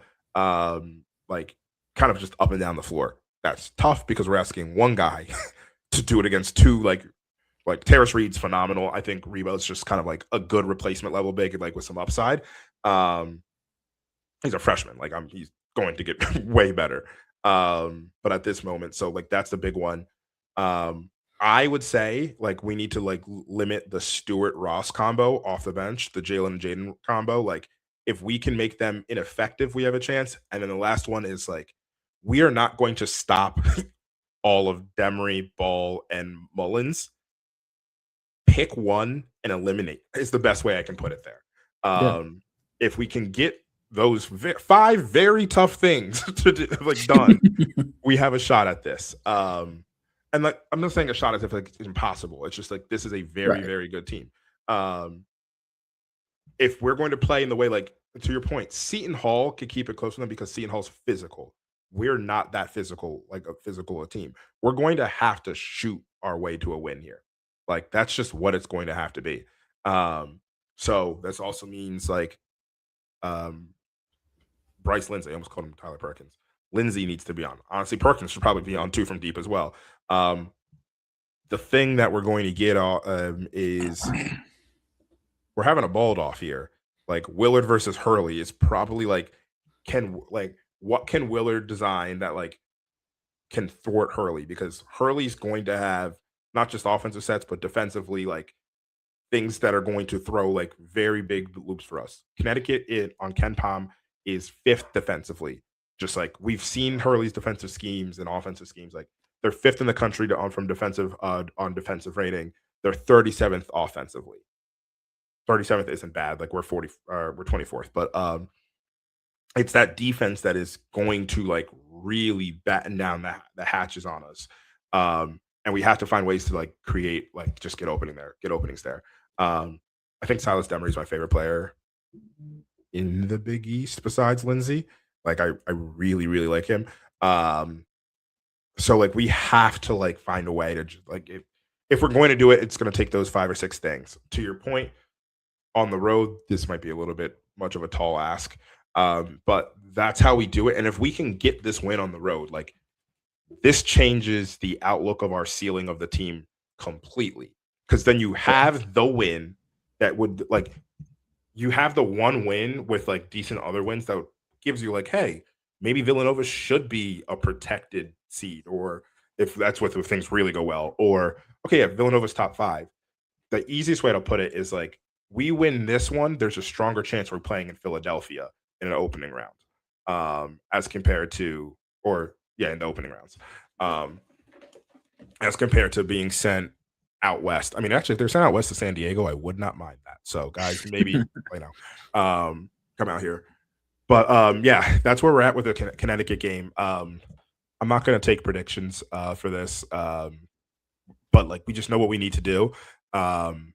like kind of just up and down the floor. That's tough because we're asking one guy to do it against two like Terrace Reed's phenomenal. I think Rebo's just kind of like a good replacement level big, like with some upside. He's a freshman. Like he's going to get way better. But at this moment, so like that's the big one. I would say like we need to like limit the Stewart Ross combo off the bench, the Jalen and Jaden combo. Like if we can make them ineffective, we have a chance. And then the last one is like we are not going to stop all of Demery, Ball, and Mullins. Pick one and eliminate is the best way I can put it there. If we can get those 5 very tough things to do, like done, we have a shot at this. And like I'm not saying a shot as if like it's impossible. It's just like this is a very very good team. If we're going to play in the way like to your point, Seton Hall could keep it close to them because Seton Hall's physical. We're not that physical, like a physical team. We're going to have to shoot our way to a win here. Like that's just what it's going to have to be. So this also means like um Bryce Lindsay. I almost called him Tyler Perkins. Lindsay needs to be on. Honestly, Perkins should probably be on too from deep as well. The thing that we're going to get is we're having a bald off here. Like Willard versus Hurley is probably like what can Willard design that like can thwart Hurley, because Hurley's going to have not just offensive sets but defensively like things that are going to throw like very big loops for us. Connecticut on Ken Palm is 5th defensively. Just like we've seen Hurley's defensive schemes and offensive schemes, like they're 5th in the country from defensive on defensive rating. They're 37th offensively. 37th isn't bad. Like we're 24th, but it's that defense that is going to like really batten down the hatches on us. And we have to find ways to like create like just get openings there. I think Silas Demery is my favorite player in the Big East besides Lindsay. Like I really really like him. So like we have to like find a way to just, like if we're going to do it, it's going to take those 5 or 6 things. To your point, on the road, this might be a little bit much of a tall ask, but that's how we do it. And if we can get this win on the road, like this changes the outlook of our ceiling of the team completely. Because then you have the win that would like you have the one win with like decent other wins that gives you like, hey, maybe Villanova should be a protected seed, or if that's what if things really go well, or okay, if Villanova's top 5. The easiest way to put it is like we win this one, there's a stronger chance we're playing in Philadelphia in an opening round, as compared to, or yeah, in the opening rounds, as compared to being sent out west. I mean, actually, if they're sent out west to San Diego, I would not mind that. So, guys, maybe come out here. But yeah, that's where we're at with the Connecticut game. I'm not going to take predictions for this, but like we just know what we need to do. I'm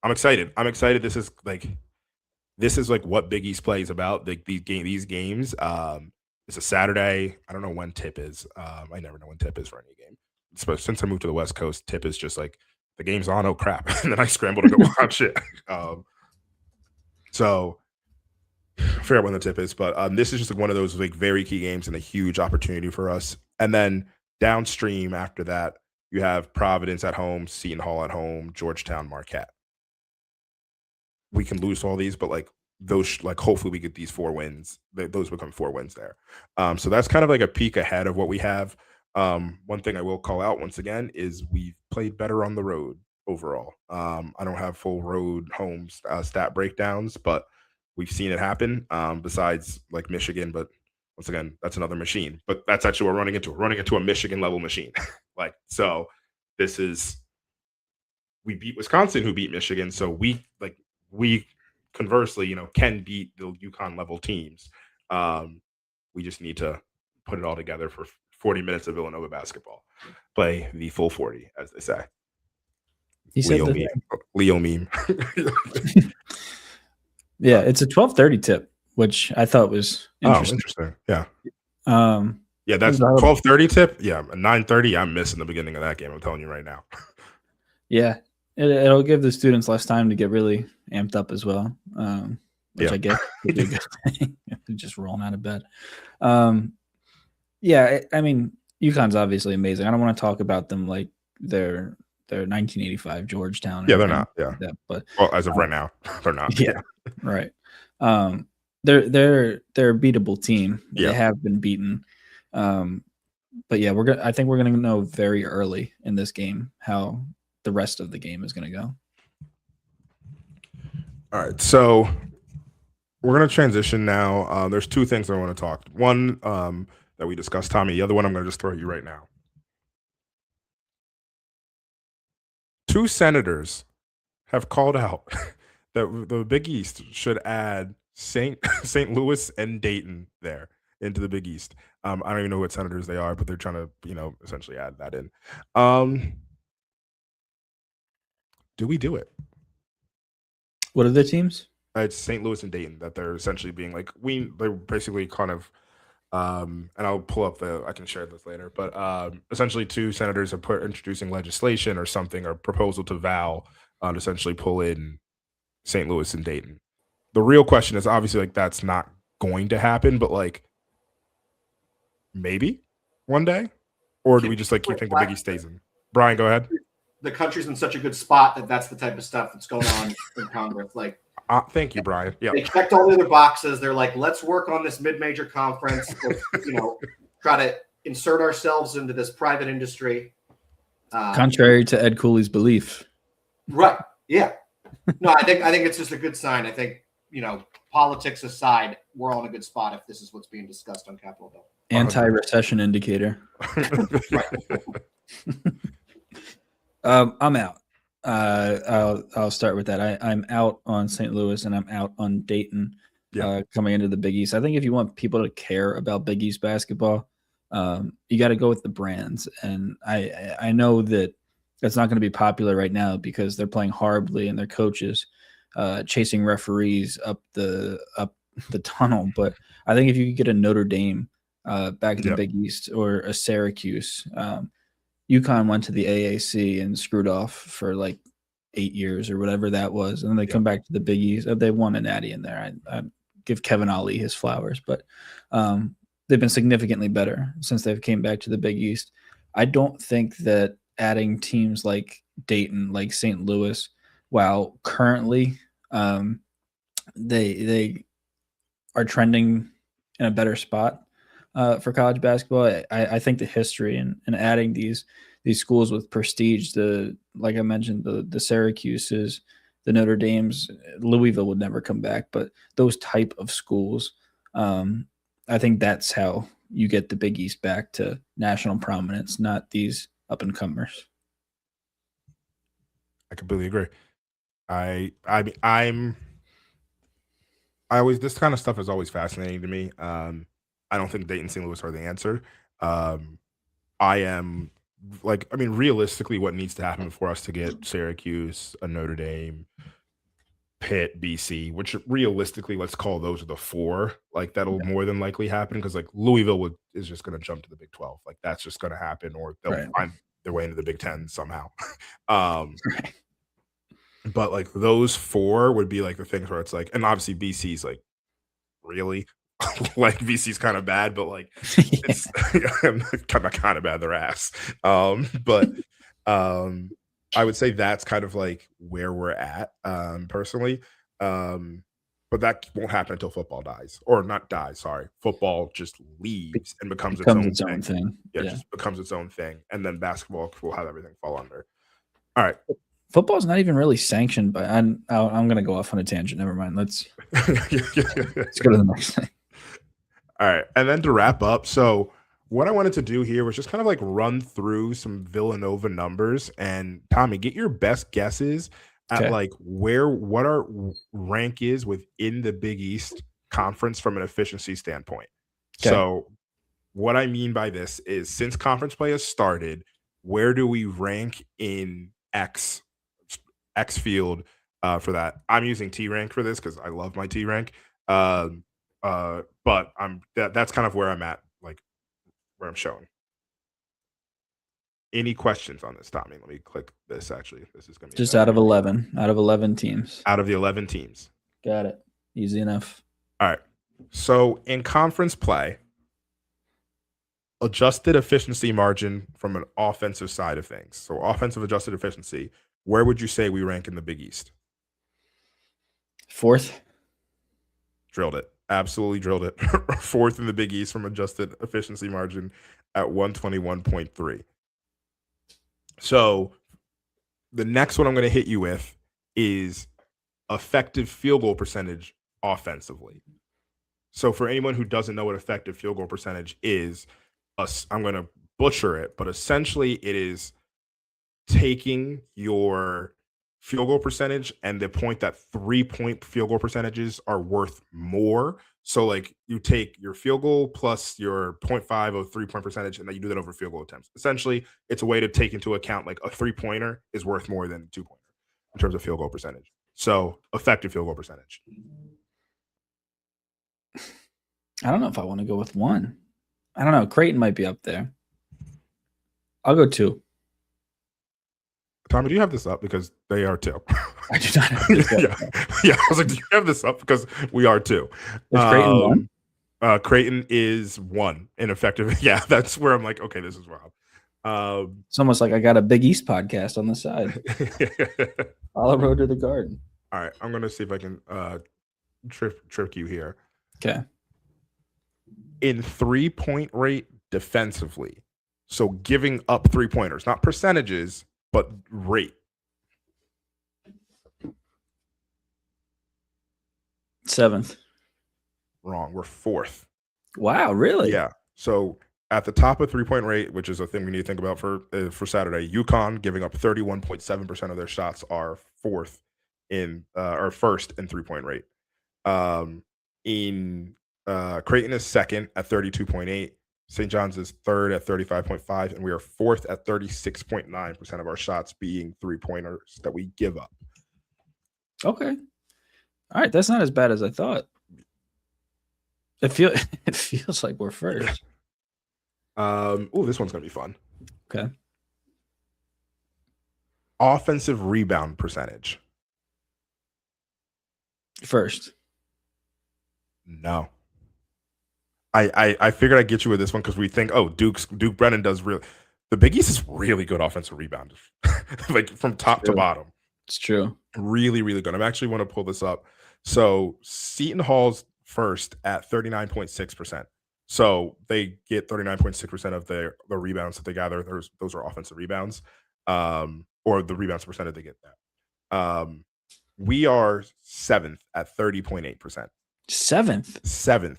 excited. This is like what Big East play is about. These games. It's a Saturday. I don't know when tip is. I never know when tip is for any game. But since I moved to the West Coast, tip is just like the game's on. Oh crap! And then I scramble to go watch it. So I forget when the tip is, but this is just like one of those like very key games and a huge opportunity for us. And then downstream after that, you have Providence at home, Seton Hall at home, Georgetown, Marquette. We can lose all these, but like those, like hopefully we get these 4 wins. Those become 4 wins there. So that's kind of like a peek ahead of what we have. One thing I will call out once again is we've played better on the road overall. I don't have full road home stat breakdowns, but we've seen it happen. Besides like Michigan, but once again, that's another machine. But that's actually what we're running into. We're running into a Michigan level machine. Like so, we beat Wisconsin, who beat Michigan. So we conversely, can beat the UConn level teams. We just need to put it all together for 40 minutes of Villanova basketball. Play the full 40, as they say. He said Leo meme. Yeah, it's a 12:30 tip, which I thought was interesting. Interesting. Yeah. Yeah, that's 12:30 tip. Yeah, 9:30. I'm missing the beginning of that game. I'm telling you right now. Yeah, it'll give the students less time to get really amped up as well, which I guess would be a good thing. Just rolling out of bed. Yeah, I mean, UConn's obviously amazing. I don't want to talk about them like they're 1985 Georgetown. Yeah, they're not. Yeah, but as of right now, they're not. Yeah, right. They're a beatable team. Yeah. They have been beaten. But yeah, I think we're gonna know very early in this game how the rest of the game is gonna go. All right, so we're gonna transition now. There's 2 things I want to talk. One that we discussed, Tommy. The other one I'm gonna just throw at you right now. 2 senators have called out that the Big East should add St. Louis and Dayton there into the Big East. I don't even know what senators they are, but they're trying to, essentially add that in. Do we do it? What are the teams? It's St. Louis and Dayton that they're essentially being like they're basically kind of and I'll pull up I can share this later, but essentially two senators are introducing legislation or something or proposal to vow to essentially pull in St. Louis and Dayton. The real question is obviously like that's not going to happen, but like maybe one day, or do we just like keep thinking the Big East stays in? Brian, go ahead. The country's in such a good spot that that's the type of stuff that's going on in Congress. Like, thank you, Brian. Yeah, they checked all the other boxes. They're like, let's work on this mid-major conference. Let's, try to insert ourselves into this private industry. Contrary to Ed Cooley's belief. Right. Yeah. No, I think it's just a good sign. I think, politics aside, we're all in a good spot if this is what's being discussed on Capitol Hill. Anti-recession indicator. I'm out. I'll start with that. I'm out on St. Louis and I'm out on Dayton coming into the Big East. I think if you want people to care about Big East basketball, you got to go with the brands. And I know that that's not going to be popular right now because they're playing horribly and their coaches chasing referees up the tunnel. But I think if you could get a Notre Dame back in the Big East or a Syracuse, UConn went to the AAC and screwed off for like 8 years or whatever that was. And then they come back to the Big East. They won a natty in there. I give Kevin Ollie his flowers, but they've been significantly better since they've came back to the Big East. I don't think that adding teams like Dayton, like St. Louis, while currently they are trending in a better spot for college basketball. I think the history and adding these schools with prestige, like I mentioned, the Syracuses, the Notre Dames, Louisville would never come back, but those type of schools, I think that's how you get the Big East back to national prominence, not these up and comers. I completely agree. This kind of stuff is always fascinating to me. I don't think Dayton, St. Louis are the answer. Realistically, what needs to happen for us to get Syracuse, a Notre Dame, Pitt, BC, which realistically, let's call those the four, like that'll more than likely happen because like Louisville is just going to jump to the Big 12. Like that's just going to happen, or they'll find their way into the Big 10 somehow. But like those four would be like the things where it's like, and obviously BC's like really like VC's kind of bad, but like it's kind of bad their ass. But I would say that's kind of like where we're at personally. But that won't happen until football dies, or not dies. Sorry, football just leaves and becomes its own thing. Yeah, it just becomes its own thing, and then basketball will have everything fall under. All right. Football's not even really sanctioned by. I'm going to go off on a tangent. Never mind. Let's go to the next thing. All right. And then to wrap up, so what I wanted to do here was just kind of like run through some Villanova numbers. And Tommy, get your best guesses at like what our rank is within the Big East Conference from an efficiency standpoint. Okay. So what I mean by this is since conference play has started, where do we rank in X field for that? I'm using T rank for this because I love my T rank. But that's kind of where I'm at, like where I'm showing. Any questions on this, Tommy? Let me click this. Actually, this is going to be just out of 11 teams. Out of the 11 teams. Got it. Easy enough. All right. So in conference play, adjusted efficiency margin from an offensive side of things. So offensive adjusted efficiency, where would you say we rank in the Big East? 4th. Drilled it. Absolutely drilled it. 4th in the Big East from adjusted efficiency margin at 121.3. So the next one I'm going to hit you with is effective field goal percentage offensively. So for anyone who doesn't know what effective field goal percentage is, I'm going to butcher it, but essentially it is taking your field goal percentage and the point that 3-point field goal percentages are worth more. So like you take your field goal plus your 0.5 of 3-point percentage and then you do that over field goal attempts. Essentially, it's a way to take into account like a 3-pointer is worth more than a 2-pointer in terms of field goal percentage. So effective field goal percentage. I don't know if I want to go with 1. I don't know. Creighton might be up there. I'll go 2. Tommy, do you have this up? Because they are 2. I do not have this up. Yeah. I was like, do you have this up? Because we are 2. Is Creighton 1? Creighton is 1 in effective. Yeah, that's where I'm like, okay, this is Rob. It's almost like I got a Big East podcast on the side. Follow Road to the Garden. All right, I'm gonna see if I can trick you here. Okay. In 3-point rate defensively, so giving up 3-pointers, not percentages, but rate. 7th. Wrong. We're 4th. Wow, really? Yeah. So at the top of 3-point rate, which is a thing we need to think about for Saturday, UConn giving up 31.7% of their shots are 4th in or 1st in 3-point rate. In Creighton is 2nd at 32.8. St. John's is 3rd at 35.5, and we are 4th at 36.9% of our shots being 3-pointers that we give up. Okay. All right, that's not as bad as I thought. It feels like we're first. This one's gonna be fun. Okay. Offensive rebound percentage. First. No. I figured I'd get you with this one because we think, Duke Brennan does real. The Big East is really good offensive rebound, like from top to bottom. It's true. Really, really good. I'm actually want to pull this up. So Seton Hall's first at 39.6%. So they get 39.6% of the rebounds that they gather. Those are offensive rebounds, or the rebounds percentage they get that. We are 7th at 30.8%. 7th. 7th.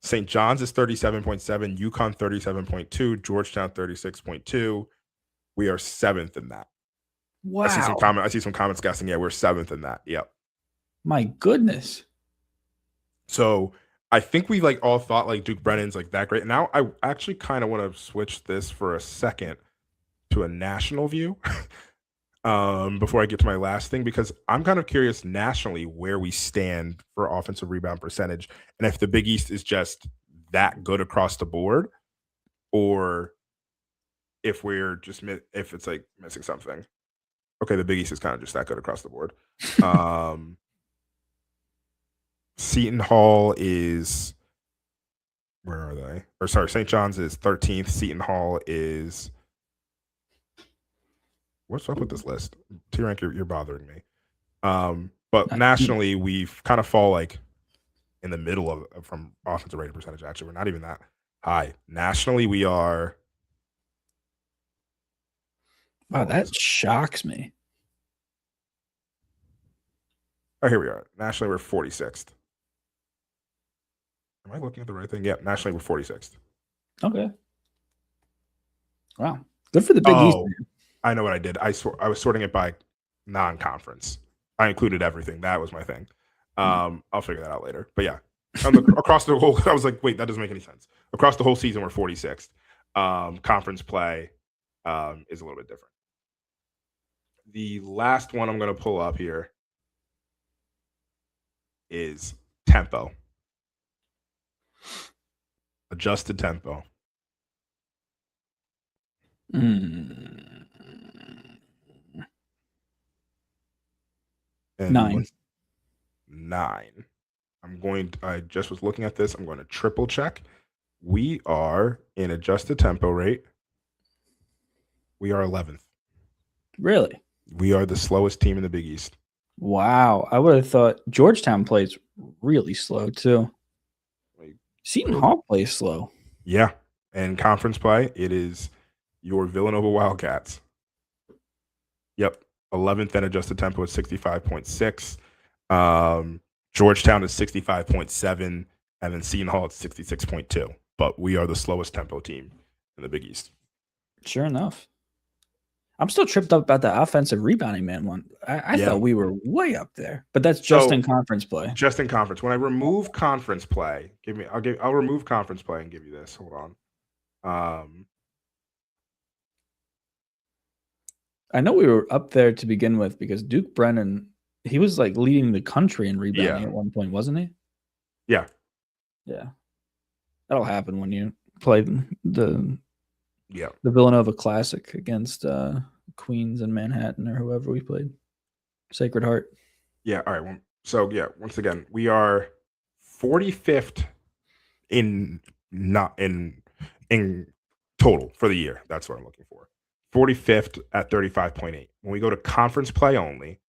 St. John's is 37.7, UConn 37.2, Georgetown 36.2. We are 7th in that. Wow. I see some comments guessing. Yeah, we're 7th in that. Yep. My goodness. So I think we like all thought like Duke Brennan's like that great. Now I actually kind of want to switch this for a second to a national view. Before I get to my last thing, because I'm kind of curious nationally where we stand for offensive rebound percentage, and if the Big East is just that good across the board, or if we're just if it's like missing something. Okay, the Big East is kind of just that good across the board. Seton Hall is, where are they? Or sorry, St. John's is 13th. Seton Hall is. What's up with this list? T-Rank, you're bothering me. But nationally, we've kind of fall like in the middle of from offensive rating percentage. Actually, we're not even that high. Nationally, we are. Wow, that shocks me. Oh, here we are. Nationally, we're 46th. Am I looking at the right thing? Yeah, nationally, we're 46th. Okay. Wow. Good for the Big East. I know what I did. I was sorting it by non-conference. I included everything. That was my thing. I'll figure that out later. But yeah, across the whole, I was like, wait, that doesn't make any sense. Across the whole season, we're 46th. Conference play is a little bit different. The last one I'm going to pull up here is tempo. Adjusted tempo. 9. 9. I just was looking at this. I'm going to triple check. We are in adjusted tempo rate. We are 11th. Really? We are the slowest team in the Big East. Wow. I would have thought Georgetown plays really slow too. Seton Hall plays slow. Yeah. And conference play, it is your Villanova Wildcats. Yep. 11th in adjusted tempo at 65.6. Georgetown is 65.7. And then Seton Hall at 66.2. But we are the slowest tempo team in the Big East. Sure enough. I'm still tripped up about the offensive rebounding, man. I thought we were way up there, but that's just in conference play. Just in conference. When I remove conference play, I'll remove conference play and give you this. Hold on. I know we were up there to begin with because Duke Brennan he was like leading the country in rebounding Yeah. at one point, wasn't he? Yeah. Yeah. That'll happen when you play the Yeah. Villanova Classic against Queens and Manhattan or whoever we played. Sacred Heart. Yeah. All right. Well, so yeah, once again, we are 45th in total for the year. That's what I'm looking for. 45th at 35.8. When we go to conference play only,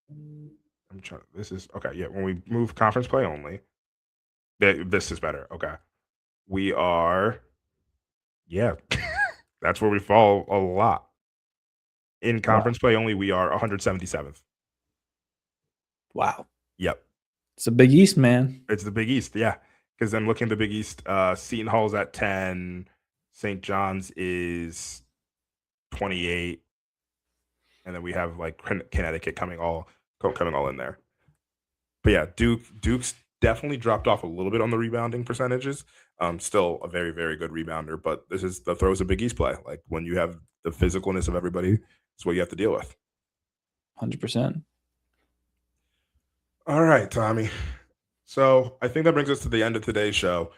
I'm trying. This is okay. Yeah, when we move conference play only, this is better. Okay, we are. Yeah, that's where we fall a lot. In conference play only, we are 177th. Wow. Yep, It's a Big East, man. it's the Big East. Yeah, because I'm looking at the Big East. Seton Hall's at 10. St. John's is 28, and then we have like Connecticut coming all in there. But yeah, Duke's definitely dropped off a little bit on the rebounding percentages. Still a very, very good rebounder, but this is the throws a Big East play. Like when you have the physicalness of everybody, it's what you have to deal with. 100%. All right, Tommy. So I think that brings us to the end of today's show.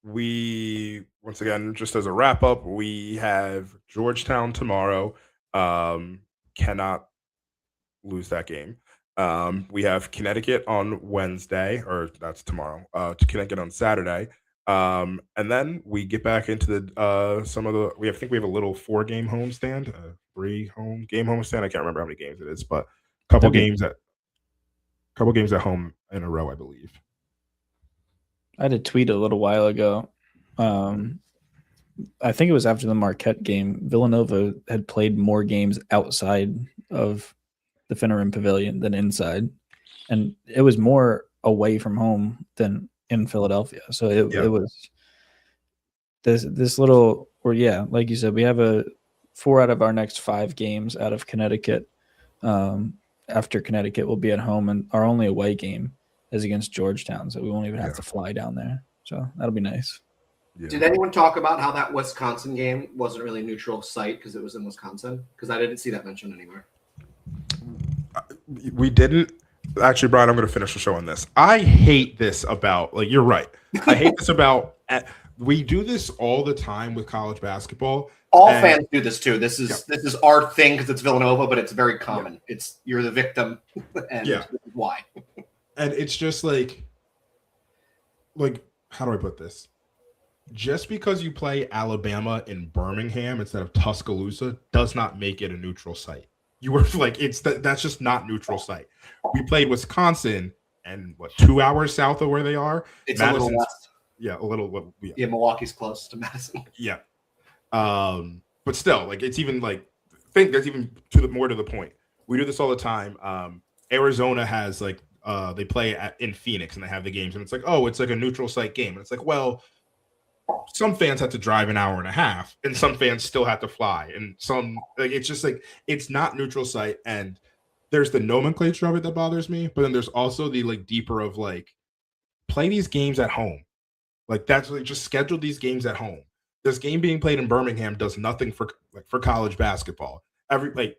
We once again, just as a wrap up, we have Georgetown tomorrow. Cannot lose that game. We have Connecticut on Wednesday, or that's tomorrow. Connecticut on Saturday, and then we get back into the some of the. I think we have a little 4-game homestand, 3-game homestand. I can't remember how many games it is, but a couple games at home in a row, I believe. I had a tweet a little while ago. I think it was after the Marquette game. Villanova had played more games outside of the Finneran Pavilion than inside, and it was more away from home than in Philadelphia. So it was this little, or yeah, like you said, we have 4 out of our next 5 games out of Connecticut. After Connecticut will be at home, and our only away game is against Georgetown, so we won't even have to fly down there. So that'll be nice. Yeah. Did anyone talk about how that Wisconsin game wasn't really a neutral site because it was in Wisconsin? Because I didn't see that mentioned anywhere. We didn't. Actually, Brian, I'm going to finish the show on this. I hate this about, like, you're right. I hate this about, we do this all the time with college basketball. All fans do this too. This is our thing because it's Villanova, but it's very common. Yeah. It's you're the victim, and why? And it's just like, how do I put this? Just because you play Alabama in Birmingham instead of Tuscaloosa does not make it a neutral site. You were like, that's just not neutral site. We played Wisconsin, and 2 hours south of where they are? It's a little west. Yeah, a little. Yeah, Milwaukee's close to Madison. Yeah. But still, like, it's even like, I think that's even more to the point. We do this all the time. Arizona has like, they play in Phoenix and they have the games, and it's like, oh, it's like a neutral site game. And it's like, well, some fans have to drive an hour and a half, and some fans still have to fly, and some, like, it's just like, it's not neutral site. And there's the nomenclature of it that bothers me, but then there's also the like deeper of like, play these games at home. Like, that's like, just schedule these games at home. This game being played in Birmingham does nothing for college basketball.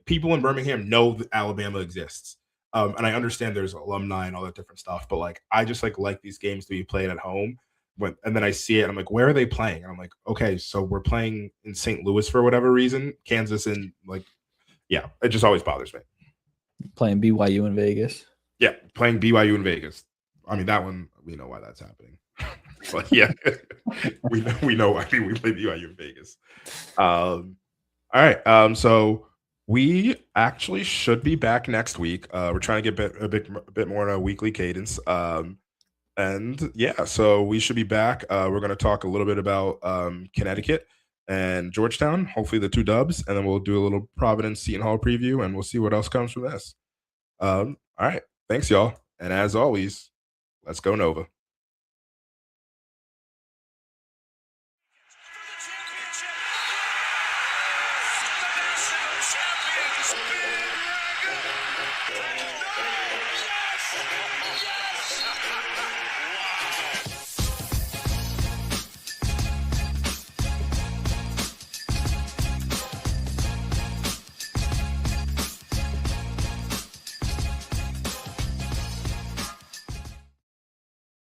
People in Birmingham know that Alabama exists. And I understand there's alumni and all that different stuff, but like, I just like these games to be played at home. And then I see it, and I'm like, where are they playing? And I'm like, okay, so we're playing in St. Louis for whatever reason, Kansas, and like, yeah, it just always bothers me. Playing BYU in Vegas. Yeah, playing BYU in Vegas. I mean, that one, we know why that's happening. But yeah, we know. I think we play BYU in Vegas. All right. So we actually should be back next week. We're trying to get a bit more on a weekly cadence. And yeah, so we should be back. We're going to talk a little bit about Connecticut and Georgetown, hopefully the 2 dubs, and then we'll do a little Providence Seton Hall preview, and we'll see what else comes from this. All right. Thanks, y'all. And as always, let's go Nova.